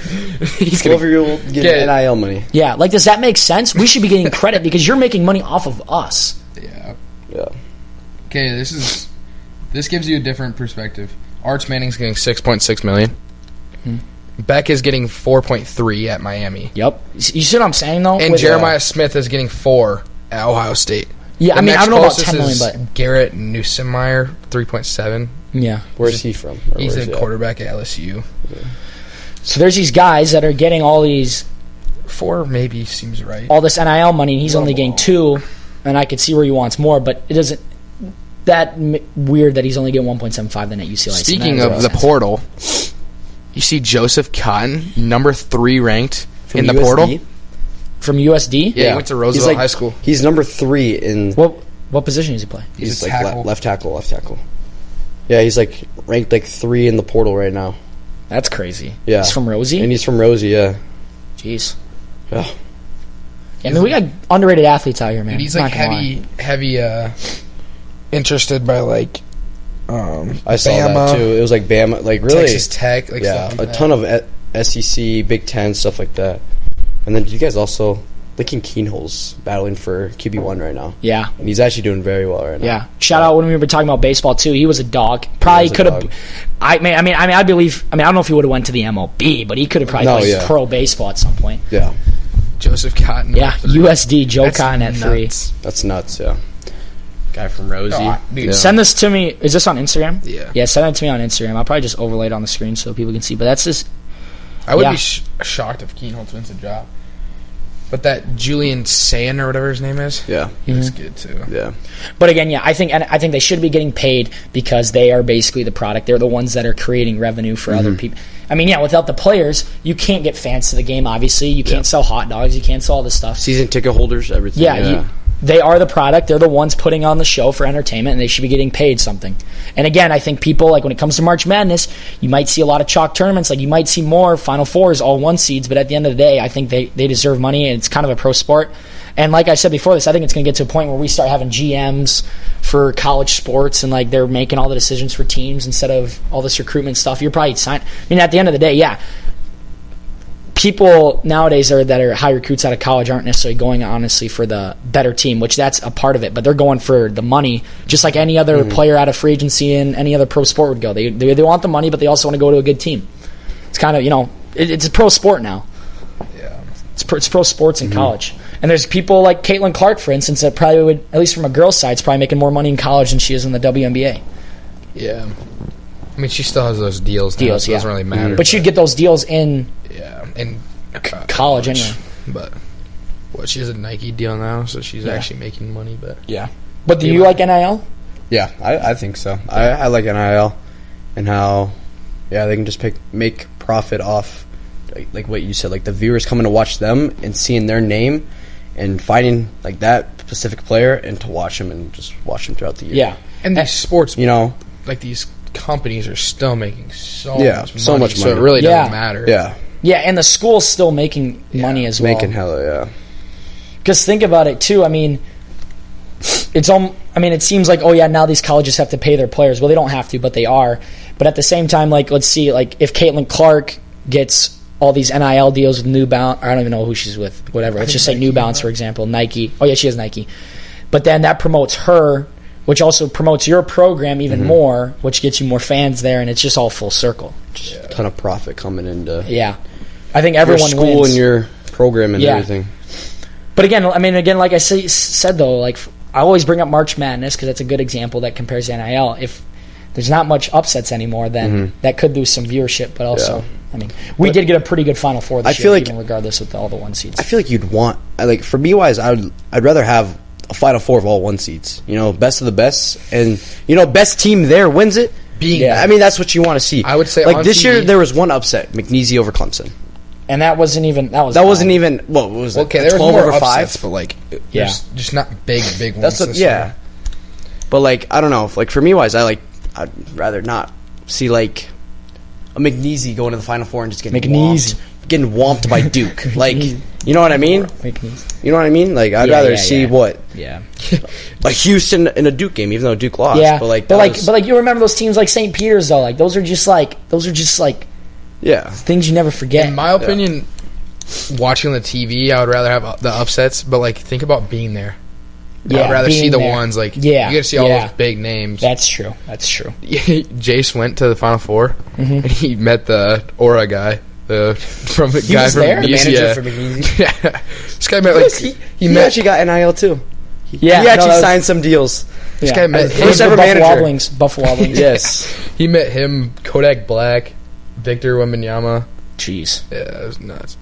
He's going to get NIL money. Yeah, like, does that make sense? We should be getting credit because you're making money off of us. Yeah. Yeah. Okay, this gives you a different perspective. Arch Manning's getting $6.6 million. Beck is getting 4.3 at Miami. Yep. You see what I'm saying, though? And Jeremiah Smith is getting 4 at Ohio State. Yeah, I mean, I don't know about $10 million, but Garrett Newsemeyer, 3.7. Yeah. Where's he from? He's a quarterback at LSU. Yeah. So there's these guys that are getting all these 4 maybe seems right. All this NIL money, and he's only getting 2, and I could see where he wants more, but it doesn't. That weird that he's only getting 1.75 then at UCLA. Speaking of the portal, you see Joseph Cotton, number 3 ranked in the portal. From USD? Yeah, he went to Roosevelt High School. He's number 3 in... What position does he play? He's like left tackle. Yeah, he's like ranked like 3 in the portal right now. That's crazy. Yeah. He's from Rosie? And he's from Rosie, yeah. Jeez. Yeah. I mean, we got underrated athletes out here, man. He's like heavy interested by like I saw that too. It was like Bama, like really Texas Tech, like stuff like a ton of SEC, Big Ten stuff like that. And then you guys also Lincoln Keenhol's battling for QB1 right now. Yeah, and he's actually doing very well right now. Yeah, shout out when we were talking about baseball too. He was a dog. Probably could have. I don't know if he would have went to the MLB, but he could have probably played pro baseball at some point. Yeah. Joseph Cotton. Yeah, USD Joe Cotton at 3. That's nuts. Yeah. Guy from Rosie. Dude, send this to me. Is this on Instagram? Yeah. Yeah, send it to me on Instagram. I'll probably just overlay it on the screen so people can see. But that's just. I would be shocked if Keenholz wins a job. But that Julian Sand or whatever his name is, he looks good too. Yeah. But again, I think they should be getting paid because they are basically the product. They're the ones that are creating revenue for other people. I mean, without the players, you can't get fans to the game. Obviously, you can't sell hot dogs. You can't sell all this stuff. Season ticket holders, everything. Yeah. they are the product. They're the ones putting on the show for entertainment, and they should be getting paid something. And again, I think people, like when it comes to March Madness, you might see a lot of chalk tournaments. Like you might see more Final Fours, all 1 seeds, but at the end of the day, I think they deserve money, and it's kind of a pro sport. And like I said before this, I think it's going to get to a point where we start having GMs for college sports, and like they're making all the decisions for teams instead of all this recruitment stuff. You're probably at the end of the day, yeah. People nowadays that are high recruits out of college aren't necessarily going, honestly, for the better team, which that's a part of it, but they're going for the money, just like any other player out of free agency and any other pro sport would go. They want the money, but they also want to go to a good team. It's kind of, it's a pro sport now. Yeah. It's pro sports in college. And there's people like Caitlin Clark, for instance, that probably would, at least from a girl's side, is probably making more money in college than she is in the WNBA. Yeah. I mean, she still has those deals now, so it doesn't really matter. But she'd get those deals in college anyway. But she has a Nike deal now, so she's actually making money. But yeah. But do you like NIL? Yeah, I think so. I like NIL and how they can just make profit off like what you said, like the viewers coming to watch them and seeing their name and finding like that specific player and to watch them and just watch them throughout the year. Yeah, and these sports, like these companies are still making so much money, so it really doesn't matter. Yeah, and the school's still making money as well. Making hella, yeah. Because think about it too. I mean, it seems like now these colleges have to pay their players. Well, they don't have to, but they are. But at the same time, like let's see, like if Caitlin Clark gets all these NIL deals with New Balance, I don't even know who she's with. Whatever. Let's just say New Balance, for example, Nike. Oh yeah, she has Nike. But then that promotes her, which also promotes your program even more, which gets you more fans there, and it's just all full circle. Just a ton of profit coming into I think everyone your school wins. And your program and everything. But again, like I said though, like I always bring up March Madness because that's a good example that compares to NIL. If there's not much upsets anymore, then that could lose some viewership. But also, we did get a pretty good Final Four this year, even regardless with all the 1 seeds. I feel like you'd want, like for me wise, I'd rather have a Final Four of all 1 seeds. Best of the best, and best team there wins it. I mean, that's what you want to see. I would say like this year there was one upset, McNeese over Clemson. And that wasn't even wasn't even what was it? Okay, there was 12 more over upsets, 5, but like there's just not big ones. That's what, yeah. But like I don't know, like for me wise, I'd rather not see like a McNeese going to the Final Four and just getting whomped by Duke. Like you know what I mean? You know what I mean? Like I'd rather see what like Houston in a Duke game, even though Duke lost. Yeah, but you remember those teams like St. Peter's though? Like those are just like things you never forget. In my opinion, watching the TV, I would rather have the upsets. But like, think about being there. Yeah, I'd rather see the ones like you get to see all those big names. That's true. Jace went to the Final Four and he met the Aura guy. From the guy from the manager for McNeese. Yeah, this guy met he actually got NIL too. He actually signed some deals. This guy met first ever manager. Buffalo Wobblings. Yes, he met him. Kodak Black, Victor Wembanyama. Jeez, yeah, it was nuts.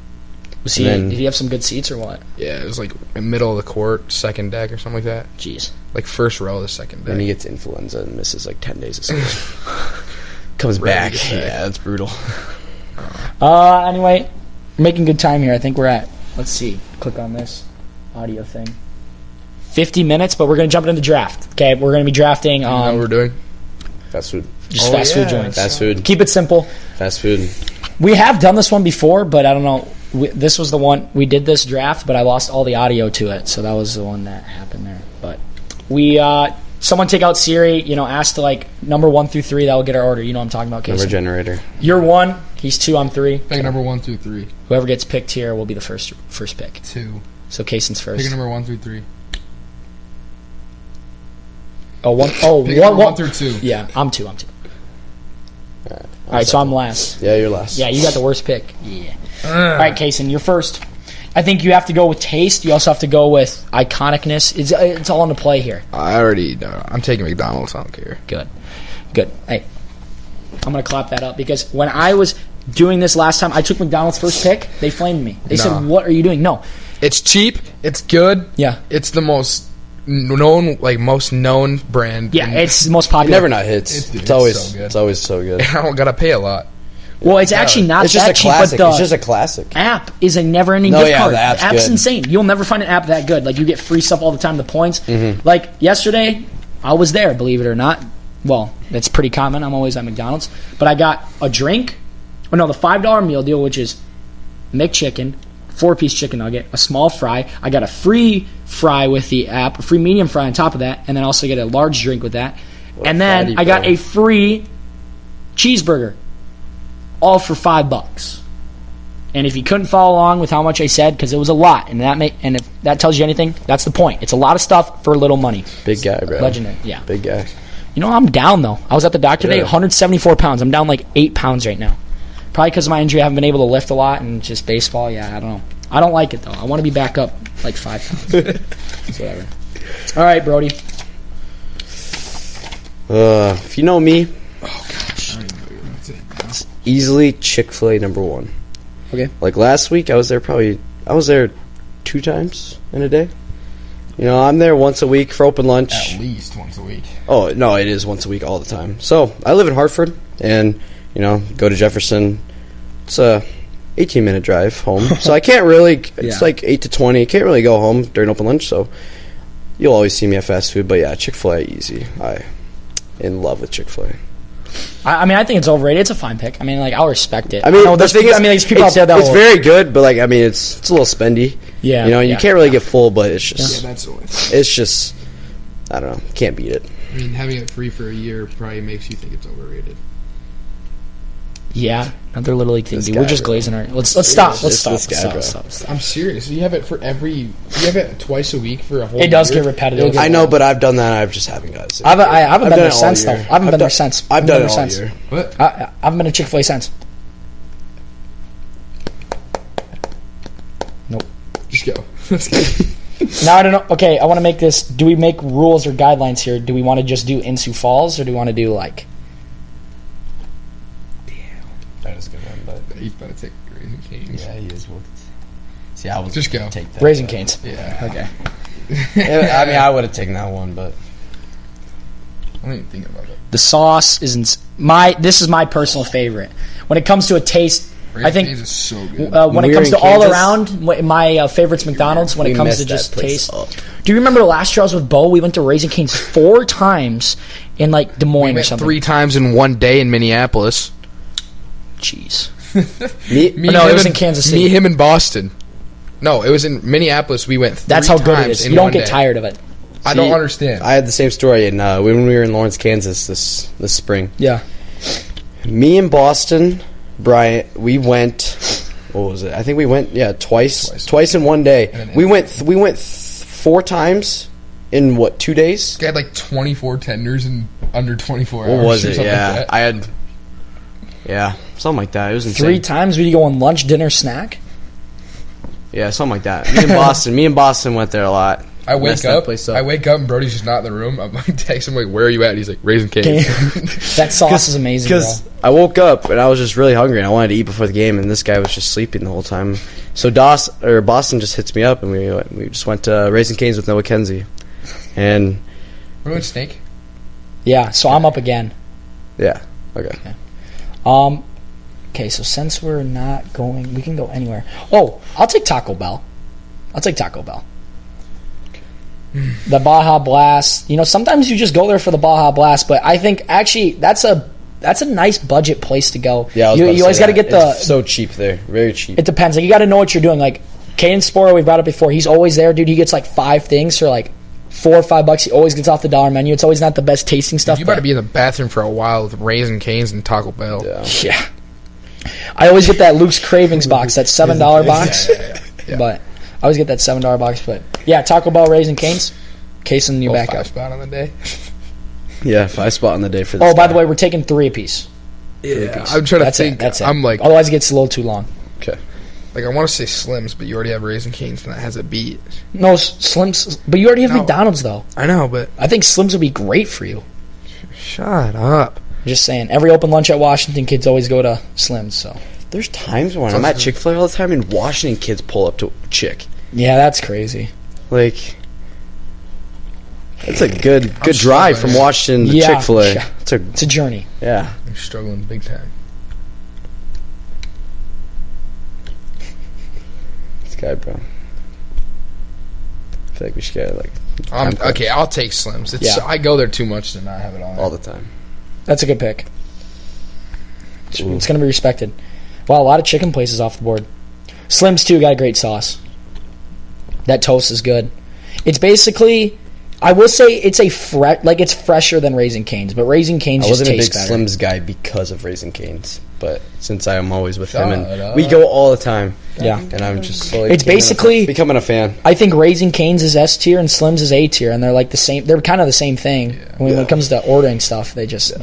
Did he have some good seats or what? Yeah, it was like in the middle of the court, second deck or something like that. Jeez, like first row of the second deck. And he gets influenza and misses like 10 days of school. Comes back. Yeah, that's brutal. Anyway, making good time here. I think we're at, let's see, click on this audio thing. 50 minutes, but we're going to jump into the draft. Okay, we're going to be drafting. You know what we're doing? Fast food. Just fast food joints. Fast food. Keep it simple. Fast food. We have done this one before, but I don't know. This was the one, we did this draft, but I lost all the audio to it, so that was the one that happened there. But someone take out Siri, ask to like number 1 through 3, that will get our order. You know what I'm talking about, Casey. Number generator. You're 1, he's 2, I'm 3. Pick number 1 through 3. Whoever gets picked here will be the first pick. 2. So Cason's first. Pick number 1 through 3. Oh, 1 through 2. Yeah, I'm 2. All right, so I'm last. Yeah, you're last. Yeah, you got the worst pick. Yeah. All right, Kason, you're first. I think you have to go with taste. You also have to go with iconicness. It's all on the play here. I already know. I'm taking McDonald's. I don't care. Good. Hey, I'm going to clap that up because when I was doing this last time, I took McDonald's first pick. They flamed me. They said, what are you doing? No. It's cheap. It's good. Yeah. It's the most known brand. Yeah, it's the most popular. It never not hits. It's always so good. It's always so good. I don't got to pay a lot. Well, it's actually not It's just that a cheap, classic. but It's just a classic. app is a never-ending No, gift yeah, card. the app's good. insane. You'll never find an app that good. Like, you get free stuff all the time, the points. Mm-hmm. Like, yesterday, I was there, believe it or not. Well, that's pretty common. I'm always at McDonald's. But I got a drink. Oh, no, the $5 meal deal, which is McChicken, 4-piece chicken nugget, a small fry. I got a free fry with the app, a free medium fry on top of that, and then also get a large drink with that. And then fatty, I got bro. a free cheeseburger, all for $5. And if you couldn't follow along with how much I said, because it was a lot, and and if that tells you anything, that's the point. It's a lot of stuff for little money. Big guy, bro. Legendary, yeah. Big guy. You know, I'm down, though. I was at the doctor today, Yeah. 174 pounds. I'm down like 8 pounds right now. Probably because of my injury, I haven't been able to lift a lot, and just baseball, yeah, I don't know. I don't like it, though. I want to be back up like 5 pounds. So whatever. All right, Brody. If you know me, Oh gosh. I don't even know what you're gonna say now. easily Chick-fil-A #1. Okay. Like last week, I was there 2 times in a day. You know, I'm there once a week for open lunch. At least once a week. Oh, no, it is once a week all the time. So, I live in Hartford, and, you know, go to Jefferson. It's a 18-minute drive home. So, I can't really, it's like 8 to 20. I can't really go home during open lunch, so you'll always see me at fast food. But, yeah, Chick-fil-A, easy. I'm in love with Chick-fil-A. I mean, I think it's overrated. It's a fine pick. I mean, like, I'll respect it. I mean, there's the thing people, is, there's people out there that it's will, very good, but, like, I mean, it's a little spendy. Yeah. You know, you can't really get full, but it's Yeah, just, that's the only thing. it's just, I don't know, can't beat it. I mean, having it free for a year probably makes you think it's overrated. Yeah, another little league thing. This Dude. guy, We're just bro. glazing our. Let's stop. Let's This stop. guy, bro. Stop. I'm serious. You have it for you have it twice a week for a whole It does year? get repetitive. It'll get I know, but I've done that. I just haven't got it. I haven't been done there it all since, though. I year. haven't been there since. I've done it all since. year. What? I haven't been to Chick-fil-A since. Nope. Just go. Let's go. Now I don't know. Okay, I want to make this. Do we make rules or guidelines here? Do we want to just do in Sioux Falls, or do we want to do like? That is a good one, but He's about to take Raising Cane's. yeah, he is. See, I was Just go. take that. Raising Cane's. Yeah. Okay. I mean, I would have taken that one, but I don't even think about it. The sauce isn't this is my personal favorite. When it comes to a taste, Raising I think Cane's is so good. when it We're comes in to all Kansas. around, my favorite's McDonald's. When it we comes to messed just that place taste. up. Do you remember the last year I was with Bo? We went to Raising Cane's 4 times in like Des We Moines or went something. 3 times in one day in Minneapolis. Jeez. Me, No, it him, was in and- Kansas City. Me, him, and Boston. No, it was in Minneapolis. We went 3 That's how good it times is. in You don't one get day. tired of it. I don't See, understand. I had the same story in when we were in Lawrence, Kansas this spring. Yeah. Me and Boston, Bryant, we went. What was it? I think we went twice in one day. And then- We went 4 times in what 2 days? Guy had like 24 tenders in under 24 hours. What was or it? something Yeah, like that. I had. Yeah, something like that. It was insane. 3 times? Would you go on lunch, dinner, snack? Yeah, something like that. Me and Boston went there a lot. I wake Messed that up. place up. I wake up and Brody's just not in the room. I'm like text him like, "Where are you at?" He's like, "Raising Cane's." That sauce is amazing, bro. Because I woke up and I was just really hungry and I wanted to eat before the game, and this guy was just sleeping the whole time. So Boston just hits me up, and we just went to Raising Cane's with Noah Kenzie, and We're going steak. Yeah, so I'm up again. yeah, okay. Okay, so since we're not going, we can go anywhere. Oh, I'll take Taco Bell. The Baja Blast. You know, sometimes you just go there for the Baja Blast, but I think actually that's a nice budget place to go. Yeah, I was you about to always say got to that. get the. It's so cheap there, very cheap. It depends. Like, you got to know what you're doing. Like Caden Spora, we brought up before. He's always there, dude. He gets like 5 things for like $4 or $5. He always gets off the dollar menu. It's always not the best tasting stuff. You but- better be in the bathroom for a while with Raising Cane's and Taco Bell. Yeah. Yeah. I always get that Luke's Cravings box, that $7 box. Yeah. But I always get that $7 box. But yeah, Taco Bell, Raising Cane's. Case in your Little back up. 5-spot on the day. Yeah, 5 spot on the day for this. Oh, by the guy. way, we're taking 3 apiece. Yeah, I'm trying to That's think. it. That's it. I'm like, Otherwise, it gets a little too long. Okay. I want to say Slims, but you already have Raising Cane's, and that has a beat. No, Slims. But you already have No. McDonald's, though. I know, but I think Slims would be great for you. shut up. Just saying. Every open lunch at Washington, kids always go to Slims. So There's times when I'm at Chick-fil-A all the time, and Washington kids pull up to Chick. yeah, that's crazy. Like, it's a good drive from Washington to Yeah. Chick-fil-A. Yeah. It's a It's a journey. yeah. I'm struggling big time. God, bro. I feel like we should get like. Okay, I'll take Slim's. I go there too much to not have it all the time. That's a good pick. It's going to be respected. Wow, a lot of chicken places off the board. Slim's too got a great sauce. That toast is good. It's basically, I will say it's it's fresher than Raising Cane's, but Raising Cane's just tastes better. I wasn't a big Slim's guy because of Raising Cane's, but since I am always with him and we go all the time. Yeah, and I'm just slowly it's basically becoming a fan. I think Raising Cane's is S tier and Slim's is A tier, and they're like the same. They're kind of the same thing. When it comes to ordering stuff, they just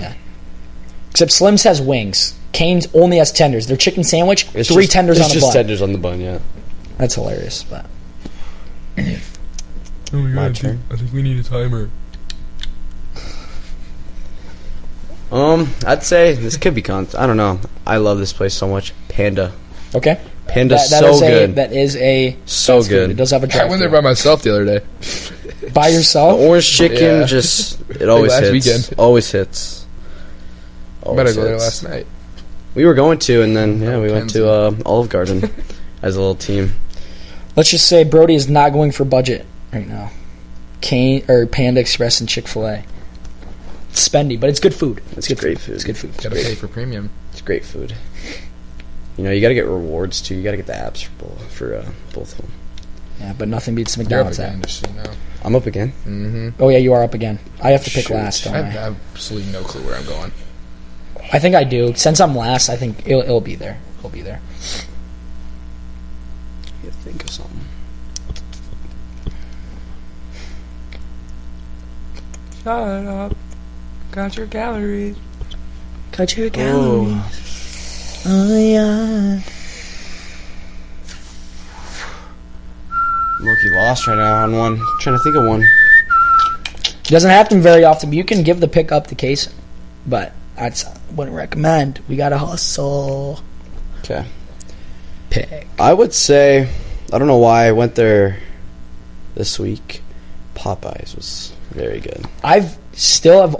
Except Slim's has wings. Cane's only has tenders. Their chicken sandwich, tenders on the bun. It's just tenders on the bun. Yeah, that's hilarious. But oh my God, I think we need a timer. I'd say this could be I don't know. I love this place so much. Panda. Okay. Panda's good. That is so good. It does have a drive. I went there by myself the other day. By yourself? The orange chicken it always hits. Weekend. Always hits. I better go there last night. We were going to, and then we went to Olive Garden as a little team. Let's just say Brody is not going for budget right now. Panda Express and Chick-fil-A. It's spendy, but it's good food. It's great food. It's good food. Gotta pay for premium. It's great food. You know, you got to get rewards too. You got to get the apps for both of them. Yeah, but nothing beats McDonald's app. I'm up again. Mm-hmm. Oh yeah, you are up again. I have to pick last. Don't I have absolutely no clue where I'm going. I think I do. Since I'm last, I think it'll be there. It'll be there. You think of something. Shut up. Got your calories. Cut your calories. Oh yeah. I'm low-key lost right now on one. I'm trying to think of one. It doesn't happen very often, but you can give the pick up to Case. But I wouldn't recommend. We gotta hustle. Okay. Pick. I would say, I don't know why I went there this week. Popeyes was very good. I've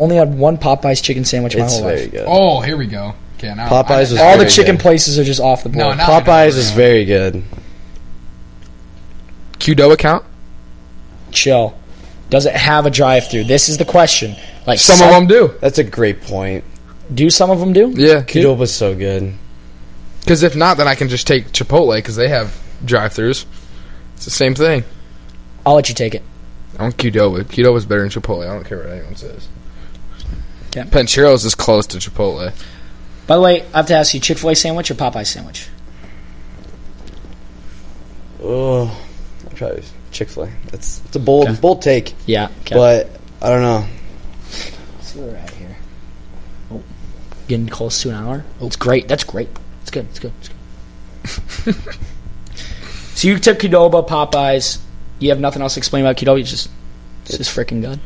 only had one Popeyes chicken sandwich my whole life. It's very good. Oh, here we go. Okay, now Popeyes was all the chicken places are just off the board. Popeyes is very good. Qdoba count? Chill. Does it have a drive-through? This is the question. Like some of them do. That's a great point. Do some of them do? Yeah. Qdoba's so good. Because if not, then I can just take Chipotle because they have drive-thrus. It's the same thing. I'll let you take it. I want Qdoba. Qdoba's better than Chipotle. I don't care what anyone says. Yeah. Pancheros is close to Chipotle. By the way, I have to ask you, Chick-fil-A sandwich or Popeye sandwich? Oh, I'll try Chick-fil-A. It's a bold take. Yeah. Okay. But I don't know. Let's see where we're at here. Oh, getting close to an hour. Oh, it's great. That's great. It's good. It's good. It's good. So you took Qdoba, Popeyes. You have nothing else to explain about Qdoba? It's just freaking good.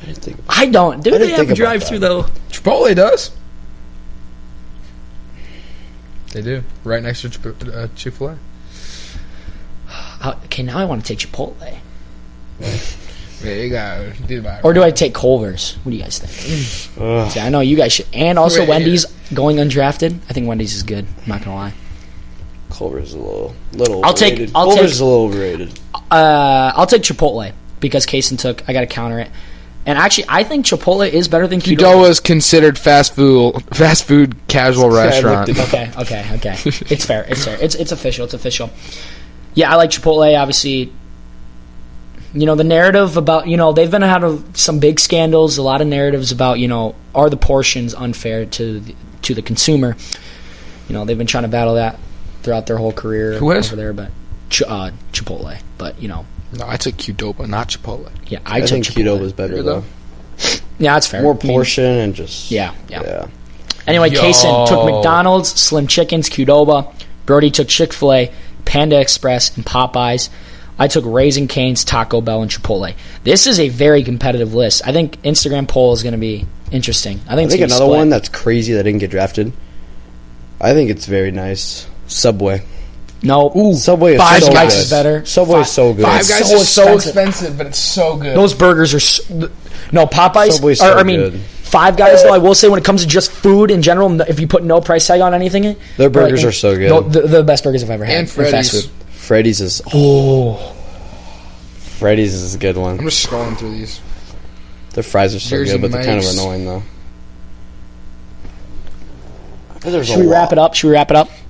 I didn't think. I don't. Do they have a drive-through though? Chipotle does. They do. Right next to Chick-fil-A. Okay, now I want to take Chipotle. Yeah, you got do or do I take Culver's? What do you guys think? See, I know you guys should. And also Wendy's going undrafted. I think Wendy's is good. I'm not gonna lie. Culver's a little overrated. Culver's is a little overrated. I'll take Chipotle because Kaysen took. I got to counter it. And actually, I think Chipotle is better than Qdoba. Qdoba is considered fast food casual restaurant. Okay. It's fair. It's official. It's official. Yeah, I like Chipotle. Obviously, the narrative about they've been had some big scandals. A lot of narratives about are the portions unfair to the consumer. They've been trying to battle that throughout their whole career over there. But Chipotle. But No, I took Qdoba, not Chipotle. Yeah, I think Qdoba's better though. Yeah, that's fair. More portion and just yeah. Anyway, Kaysen took McDonald's, Slim Chickens, Qdoba. Brody took Chick-fil-A, Panda Express, and Popeyes. I took Raising Cane's, Taco Bell, and Chipotle. This is a very competitive list. I think Instagram poll is going to be interesting. I think another one that's crazy that didn't get drafted. I think it's very nice. Subway. No, Subway is Five so Guys good. is better. Subway is so good. Five Guys is so expensive, but it's so good. Those burgers are Popeyes. Subway's so good. Five Guys, though, I will say when it comes to just food in general, if you put no price tag on anything, their burgers are so good. The best burgers I've ever had. And Freddy's. Freddy's is Freddy's is a good one. I'm just scrolling through these. Their fries are so Jersey good, but they're kind of Mike's. annoying though. Should we wrap it up?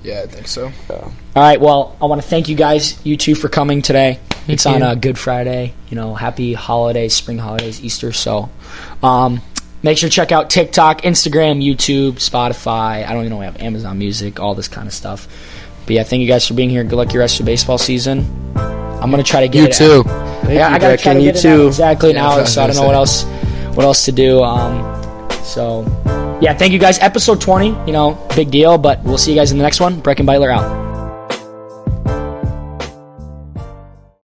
Yeah, I think so. Yeah. All right, well, I want to thank you guys, you two, for coming today. It's on a Good Friday. Happy holidays, spring holidays, Easter. So make sure to check out TikTok, Instagram, YouTube, Spotify. I don't even know we have Amazon Music, all this kind of stuff. But yeah, thank you guys for being here. Good luck your rest of the baseball season. I'm going to try to get You it too. I got to try to get it out exactly Yeah, now, so I don't know what else to do. So, yeah, thank you guys. Episode 20, big deal, but we'll see you guys in the next one. Bsktbll out.